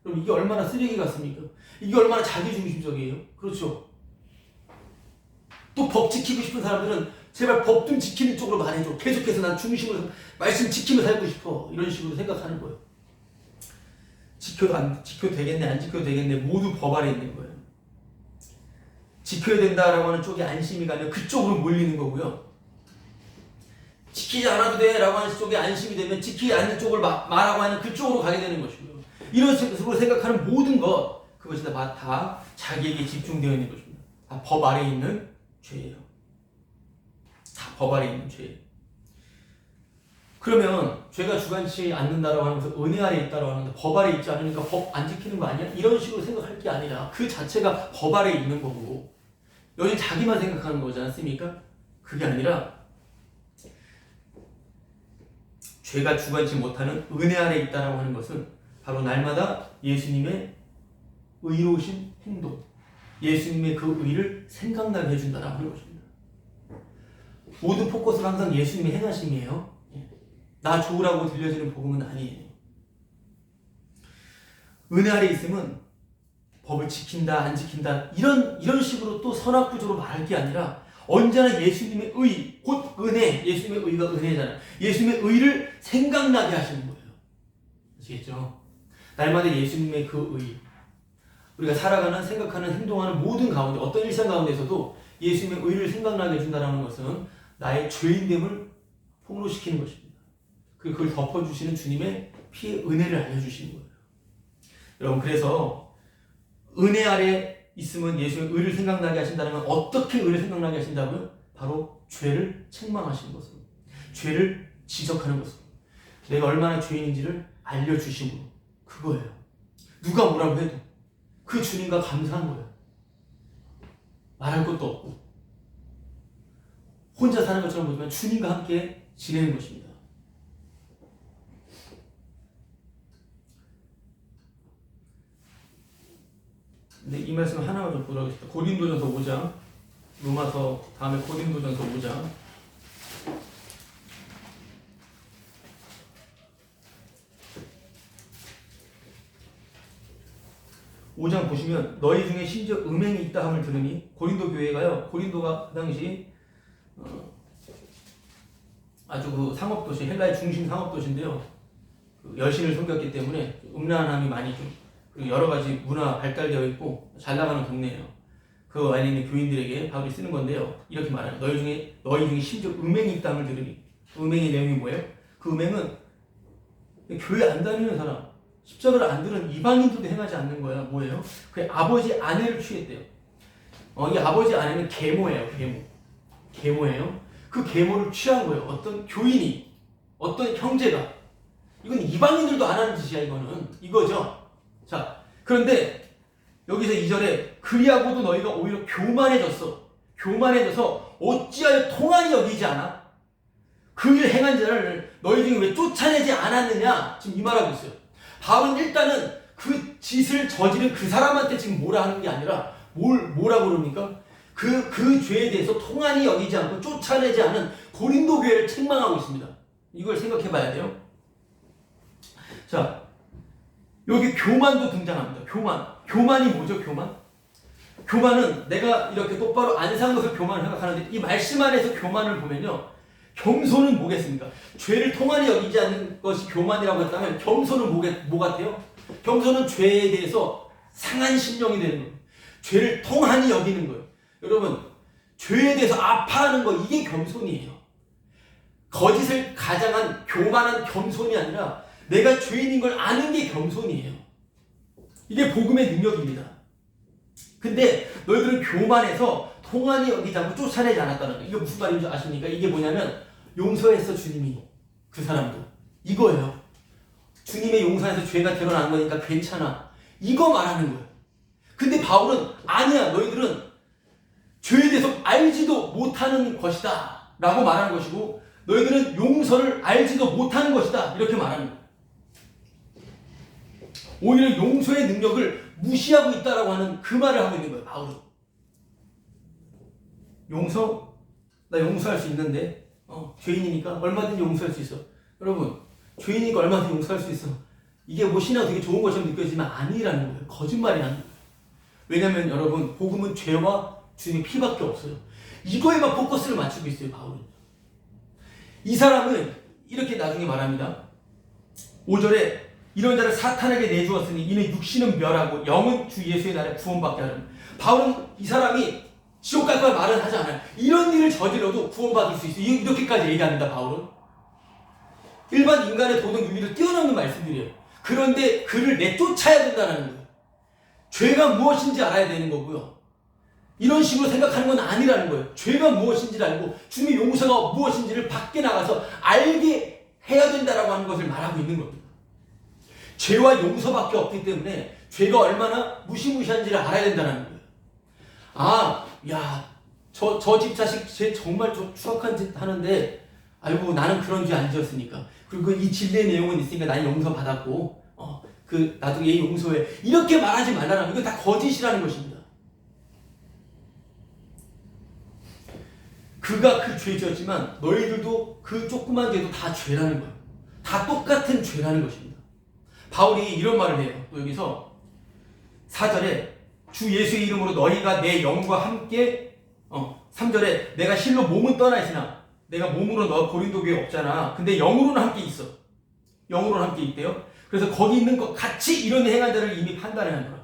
Speaker 1: 그럼 이게 얼마나 쓰레기 같습니까? 이게 얼마나 자기중심적이에요? 그렇죠. 또 법 지키고 싶은 사람들은 제발 법 좀 지키는 쪽으로 말해줘. 계속해서 난 중심으로 말씀 지키며 살고 싶어. 이런 식으로 생각하는 거예요. 지켜도 되겠네, 안 지켜도 되겠네. 모두 법 아래 있는 거예요. 지켜야 된다라고 하는 쪽에 안심이 가면 그쪽으로 몰리는 거고요. 지키지 않아도 돼 라고 하는 쪽에 안심이 되면 지키지 않는 쪽을 말하고 하는 그쪽으로 가게 되는 것이고요. 이런 식으로 생각하는 모든 것, 그것이 다 자기에게 집중되어 있는 것입니다. 다 법 아래에 있는 죄예요. 다 법 아래에 있는 죄예요. 그러면 죄가 주관치 않는다라고 하는 것은 은혜 아래에 있다라고 하는데 법 아래에 있지 않으니까 법 안 지키는 거 아니야? 이런 식으로 생각할 게 아니라 그 자체가 법 아래에 있는 거고 여기 자기만 생각하는 거지 않습니까? 그게 아니라 죄가 주관치 못하는 은혜 아래에 있다라고 하는 것은 바로 날마다 예수님의 의로우신 행동, 예수님의 그 의를 생각나게 해준다라고 하는 것입니다. 모든 포커스는 항상 예수님의 행하심이에요. 나 좋으라고 들려지는 복음은 아니에요. 은혜 아래 있으면 법을 지킨다 안 지킨다 이런 식으로 또 선악구조로 말할 게 아니라 언제나 예수님의 의, 곧 은혜, 예수님의 의가 은혜잖아요. 예수님의 의를 생각나게 하시는 거예요. 아시겠죠? 날마다 예수님의 그 의, 우리가 살아가는, 생각하는, 행동하는 모든 가운데 어떤 일상 가운데서도 예수님의 의를 생각나게 해준다는 것은 나의 죄인됨을 폭로시키는 것입니다. 그리고 그걸 덮어주시는 주님의 피의 은혜를 알려주시는 거예요. 여러분 그래서 은혜 아래 있으면 예수님의 의를 생각나게 하신다는 건 어떻게 의를 생각나게 하신다고요? 바로 죄를 책망하시는 것으로, 죄를 지적하는 것으로, 내가 얼마나 죄인인지를 알려주심으로, 그거예요. 누가 뭐라고 해도 그 주님과 감사한 거예요. 말할 것도 없고 혼자 사는 것처럼 보지만 주님과 함께 지내는 것입니다. 근데 이 말씀 하나만 좀 보도록 하겠습니다. 고린도전서 5장, 로마서 다음에 고린도전서 5장. 5장 보시면 너희 중에 심지어 음행이 있다 함을 들으니 고린도 교회가요. 고린도가 그 당시 아주 그 상업도시 헬라의 중심 상업도시인데요. 그 여신을 섬겼기 때문에 음란함이 많이 좀 그리고 여러 가지 문화 발달되어 있고 잘 나가는 동네예요. 그 안에 있는 교인들에게 바울이 쓰는 건데요. 이렇게 말해요. 너희 중에 심지어 음행이 있다 함을 들으니 음행의 내용이 뭐예요? 그 음행은 교회 안 다니는 사람, 십자가를 안 들은 이방인들도 행하지 않는 거야. 뭐예요? 그 아버지 아내를 취했대요. 이 아버지 아내는 계모예요. 계모예요. 그 계모를 취한 거예요. 어떤 교인이, 어떤 형제가. 이건 이방인들도 안 하는 짓이야. 이거죠. 자, 그런데 여기서 2절에 그리하고도 너희가 오히려 교만해져서 어찌하여 통한이 여기지 않아? 그 일 행한 자를 너희 중에 왜 쫓아내지 않았느냐? 지금 이 말하고 있어요. 바울은 일단은 그 짓을 저지른 그 사람한테 지금 뭐라 하는 게 아니라 뭐라고 그럽니까? 그 죄에 대해서 통한이 여기지 않고 쫓아내지 않은 고린도 교회를 책망하고 있습니다. 이걸 생각해 봐야 돼요. 자, 여기 교만도 등장합니다. 교만이 뭐죠? 교만은 내가 이렇게 똑바로 안 산 것을 교만을 생각하는데 이 말씀 안에서 교만을 보면요. 겸손은 뭐겠습니까? 죄를 통한이 여기지 않는 것이 교만이라고 했다면 겸손은 뭐 같아요? 겸손은 죄에 대해서 상한 심령이 되는 거예요. 죄를 통한이 여기는 거예요. 여러분, 죄에 대해서 아파하는 거 이게 겸손이에요. 거짓을 가장한 교만한 겸손이 아니라 내가 죄인인 걸 아는 게 겸손이에요. 이게 복음의 능력입니다. 근데 너희들은 교만해서 통한이 여기지 않고 쫓아내지 않았다는 거예요. 이게 무슨 말인지 아십니까? 이게 뭐냐면 용서했어 주님이 그 사람도 이거예요. 주님의 용서에서 죄가 드러난 거니까 괜찮아. 이거 말하는 거예요. 근데 바울은 아니야. 너희들은 죄에 대해서 알지도 못하는 것이다 라고 말하는 것이고 너희들은 용서를 알지도 못하는 것이다 이렇게 말하는 거예요. 오히려 용서의 능력을 무시하고 있다라고 하는 그 말을 하고 있는 거예요. 바울은. 나 용서할 수 있는데 죄인이니까 얼마든지 용서할 수 있어. 여러분, 죄인이니까 얼마든지 용서할 수 있어. 이게 뭐 신앙 되게 좋은 것처럼 느껴지지만 아니라는 거예요. 거짓말이라는 거예요. 왜냐하면 여러분, 복음은 죄와 주님의 피밖에 없어요. 이거에만 포커스를 맞추고 있어요. 바울은. 이 사람은 이렇게 나중에 말합니다. 5절에 이런 자를 사탄에게 내주었으니 이는 육신은 멸하고 영은 주 예수의 날에 구원받게 하는. 바울은 이 사람이 지옥 갈 거야 말은 하지 않아요. 이런 일을 저질러도 구원받을 수 있어요. 이렇게까지 얘기합니다. 바울은. 일반 인간의 도덕 윤리를 뛰어넘는 말씀들이에요. 그런데 그를 내쫓아야 된다는 거예요. 죄가 무엇인지 알아야 되는 거고요. 이런 식으로 생각하는 건 아니라는 거예요. 죄가 무엇인지를 알고 주님의 용서가 무엇인지를 밖에 나가서 알게 해야 된다라고 하는 것을 말하고 있는 겁니다. 죄와 용서밖에 없기 때문에 죄가 얼마나 무시무시한지를 알아야 된다는 거예요. 저 집 자식 쟤 정말 추악한 짓 하는데 아이고 나는 그런 죄 안 지었으니까 그리고 이 진리의 내용은 있으니까 나는 용서받았고 나도 얘 용서해 이렇게 말하지 말라는 이거 다 거짓이라는 것입니다. 그가 그 죄 지었지만 너희들도 그 조그만 죄도 다 죄라는 거예요. 다 똑같은 죄라는 것입니다. 바울이 이런 말을 해요. 또 여기서 4절에 주 예수의 이름으로 너희가 내 영과 함께 3절에 내가 실로 몸은 떠나 있으나 내가 몸으로 너 고린도 교회 없잖아. 근데 영으로는 함께 있어. 영으로는 함께 있대요. 그래서 거기 있는 것 같이 이런 행한 자를 이미 판단해 하노라.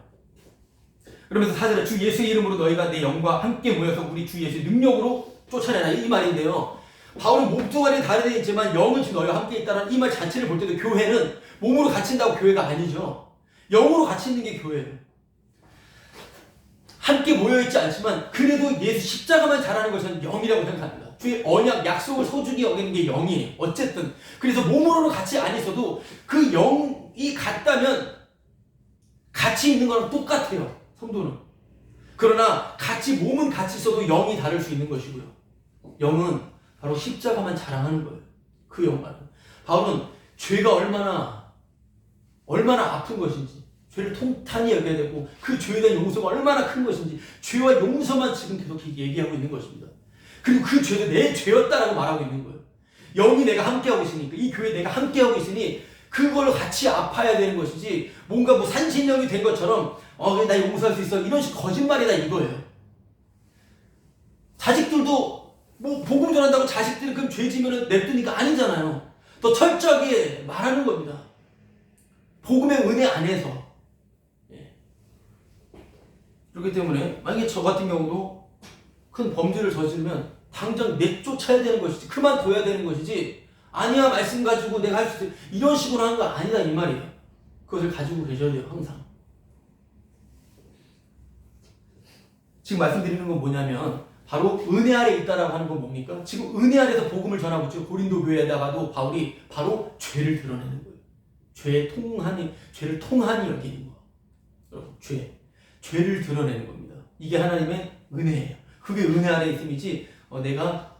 Speaker 1: 그러면서 4절에 주 예수의 이름으로 너희가 내 영과 함께 모여서 우리 주 예수의 능력으로 쫓아내라. 이 말인데요. 바울은 몸뚱아리는 다르게 있지만 영은 지금 너희와 함께 있다는 이 말 자체를 볼 때도 교회는 몸으로 갇힌다고 교회가 아니죠. 영으로 갇혀 있는 게 교회예요. 함께 모여있지 않지만 그래도 예수 십자가만 잘하는 것은 영이라고 생각합니다. 주의 언약, 약속을 소중히 여기는 게 영이에요. 어쨌든 그래서 몸으로는 같이 안 있어도 그 영이 같다면 같이 있는 거랑 똑같아요. 성도는. 그러나 몸은 같이 있어도 영이 다를 수 있는 것이고요. 영은 바로 십자가만 자랑하는 거예요. 그 영만. 바울은 죄가 얼마나 아픈 것인지 죄를 통탄히 여겨야 되고 그 죄에 대한 용서가 얼마나 큰 것인지 죄와 용서만 지금 계속 얘기하고 있는 것입니다. 그리고 그 죄도 내 죄였다라고 말하고 있는 거예요. 영이 내가 함께하고 있으니까 이 교회 내가 함께하고 있으니 그걸로 같이 아파야 되는 것이지 뭔가 산신령이 된 것처럼 나 용서할 수 있어. 이런 식 거짓말이다 이거예요. 자식들도 뭐 복음 전한다고 자식들이 그럼 죄 지면은 냅두니까 아니잖아요. 더 철저하게 말하는 겁니다. 복음의 은혜 안에서. 예. 그렇기 때문에 만약에 저 같은 경우도 큰 범죄를 저지르면 당장 내쫓아야 되는 것이지, 그만둬야 되는 것이지, 아니야 말씀 가지고 내가 할 수 있어, 이런 식으로 하는 거 아니다 이 말이에요. 그것을 가지고 계셔야 돼요 항상. 지금 말씀드리는 건 뭐냐면 바로 은혜 아래 있다라고 하는 건 뭡니까? 지금 은혜 아래서 복음을 전하고 있죠. 고린도 교회에다가도 바울이 바로 죄를 드러내는 거예요. 죄를 통한이 여기는 거. 여러분, 죄를 드러내는 겁니다. 이게 하나님의 은혜예요. 그게 은혜 아래 있음이지, 내가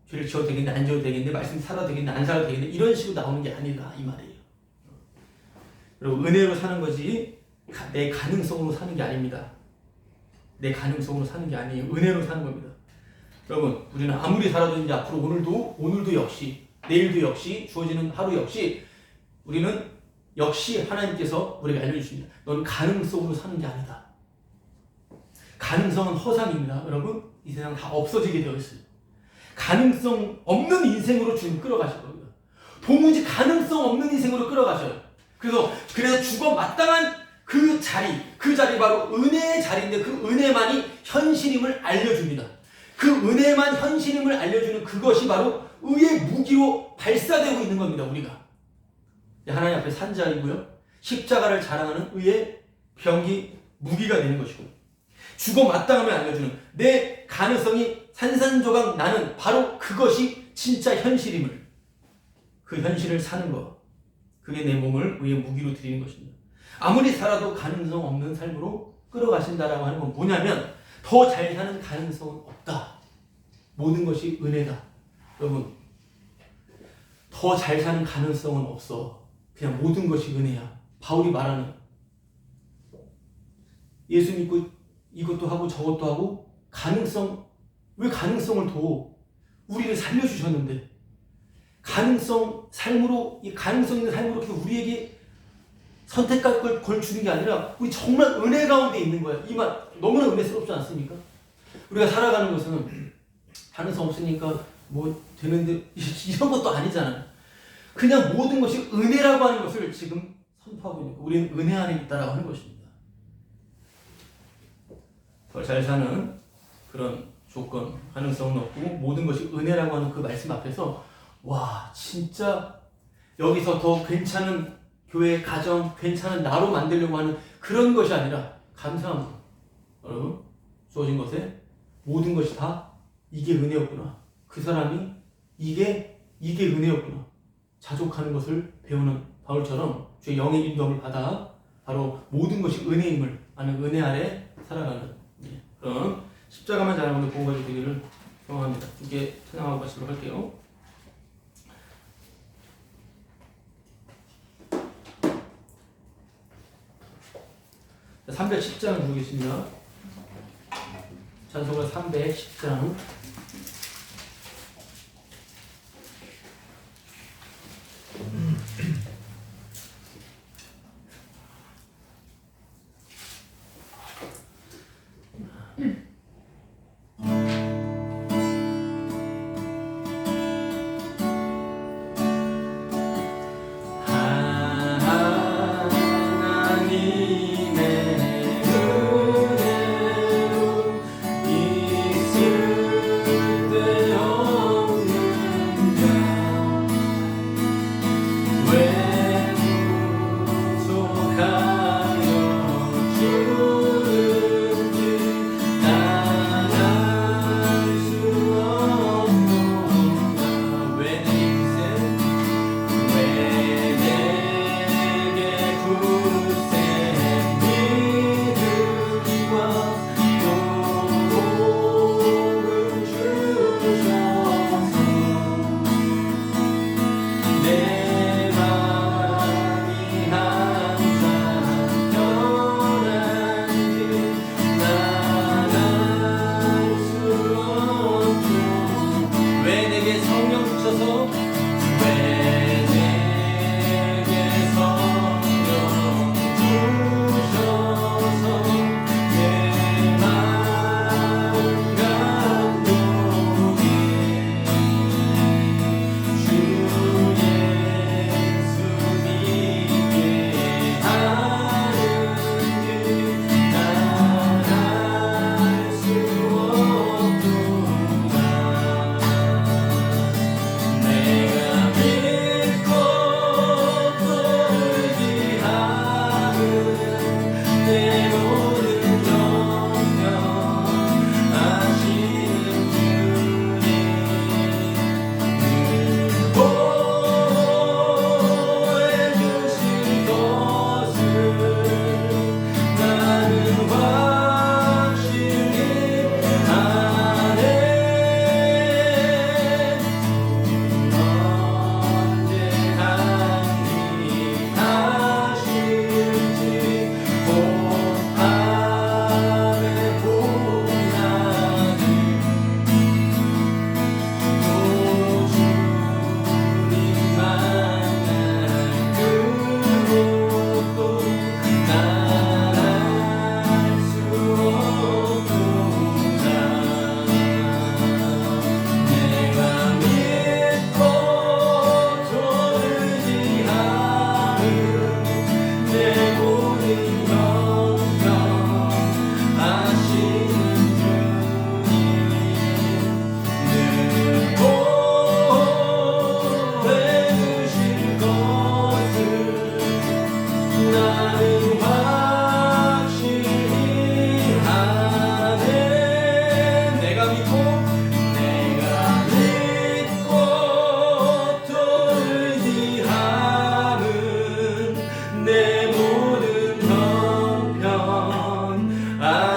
Speaker 1: 죄를 지어도 되겠네, 안 지어도 되겠네, 말씀 살아도 되겠네, 안 살아도 되겠네, 이런 식으로 나오는 게 아니다 이 말이에요. 여러분, 은혜로 사는 거지 내 가능성으로 사는 게 아닙니다. 내 가능성으로 사는 게 아니에요. 은혜로 사는 겁니다. 여러분, 우리는 아무리 살아도 이제 앞으로 오늘도 역시, 내일도 역시, 주어지는 하루 역시 우리는 역시 하나님께서 우리에게 알려주십니다. 넌 가능성으로 사는 게 아니다. 가능성은 허상입니다. 여러분, 이 세상 다 없어지게 되어 있어요. 가능성 없는 인생으로 주님 끌어가실 겁니다. 도무지 가능성 없는 인생으로 끌어가셔요. 그래서 죽어 마땅한 그 자리 바로 은혜의 자리인데, 그 은혜만이 현실임을 알려줍니다. 그 은혜만 현실임을 알려주는 그것이 바로 의의 무기로 발사되고 있는 겁니다. 우리가 하나님 앞에 산 자이고요, 십자가를 자랑하는 의의 병기 무기가 되는 것이고, 죽어 마땅함을 알려주는 내 가능성이 산산조각 나는 바로 그것이 진짜 현실임을, 그 현실을 사는 것, 그게 내 몸을 의의 무기로 드리는 것입니다. 아무리 살아도 가능성 없는 삶으로 끌어가신다라고 하는 건 뭐냐면 더 잘 사는 가능성은 없다. 모든 것이 은혜다. 여러분, 더 잘 사는 가능성은 없어. 그냥 모든 것이 은혜야. 바울이 말하는, 예수 믿고 이것도 하고 저것도 하고, 왜 가능성을 둬? 우리를 살려주셨는데, 이 가능성 있는 삶으로 우리에게 선택할 걸 주는 게 아니라 우리 정말 은혜 가운데 있는 거야. 이 말 너무나 은혜스럽지 않습니까? 우리가 살아가는 것은 가능성 없으니까 뭐 되는데 이런 것도 아니잖아요. 그냥 모든 것이 은혜라고 하는 것을 지금 선포하고 있는 거예요. 우리는 은혜 안에 있다라고 하는 것입니다. 더 잘 사는 그런 조건, 가능성은 없고 모든 것이 은혜라고 하는 그 말씀 앞에서 와, 진짜 여기서 더 괜찮은 교회, 가정, 괜찮은 나로 만들려고 하는 그런 것이 아니라 감사합니다. 여러분, 주어진 것에 모든 것이 다 이게 은혜였구나. 그 사람이 이게 은혜였구나. 자족하는 것을 배우는 바울처럼 주의 영의 인도함을 받아 바로 모든 것이 은혜임을 아는 은혜 아래 살아가는, 그런 십자가만 자랑하는 보호가 되기를 소망합니다. 이게 찬양하고 마치도록 할게요. 자, 310장 부르겠습니다. 찬송가 310장.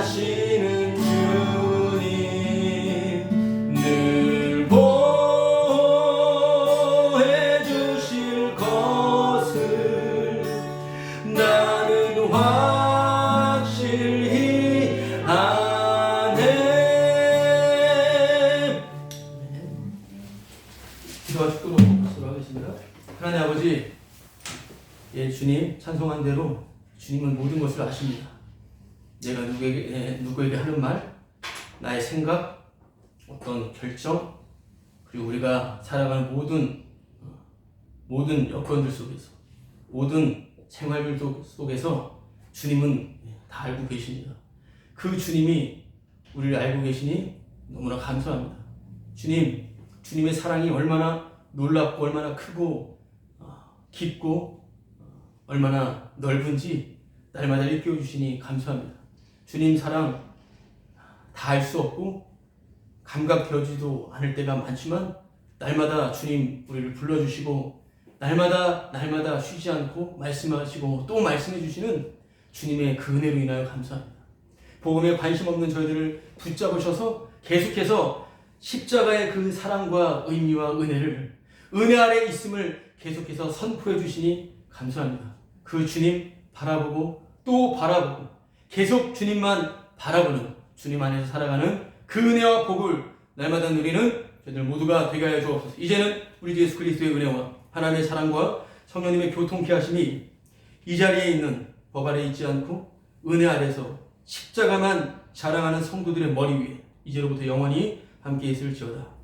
Speaker 1: 사랑하시는 주님 늘 보호해 주실 것을 나는 확실히 아네. 기도와 축도로 박수로 하겠습니다. 하나님 아버지, 예, 주님 찬송한 대로 주님은 모든 것을 아십니다. 내가 누구에게 하는 말, 나의 생각, 어떤 결정, 그리고 우리가 살아가는 모든 여건들 속에서, 모든 생활들 속에서 주님은 다 알고 계십니다. 그 주님이 우리를 알고 계시니 너무나 감사합니다. 주님, 주님의 사랑이 얼마나 놀랍고 얼마나 크고 깊고 얼마나 넓은지 날마다 일깨워 주시니 감사합니다. 주님 사랑 다 알 수 없고 감각되어지도 않을 때가 많지만 날마다 주님 우리를 불러주시고 날마다 쉬지 않고 말씀하시고 또 말씀해 주시는 주님의 그 은혜로 인하여 감사합니다. 복음에 관심 없는 저희들을 붙잡으셔서 계속해서 십자가의 그 사랑과 의미와 은혜를, 은혜 아래 있음을 계속해서 선포해 주시니 감사합니다. 그 주님 바라보고 또 바라보고 계속 주님만 바라보는, 주님 안에서 살아가는 그 은혜와 복을 날마다 누리는 저희들 모두가 되게 하여 주옵소서. 이제는 우리 주 예수 그리스도의 은혜와 하나님의 사랑과 성령님의 교통케 하심이 이 자리에 있는 법 아래 있지 않고 은혜 아래서 십자가만 자랑하는 성도들의 머리 위에 이제로부터 영원히 함께 있을지어다.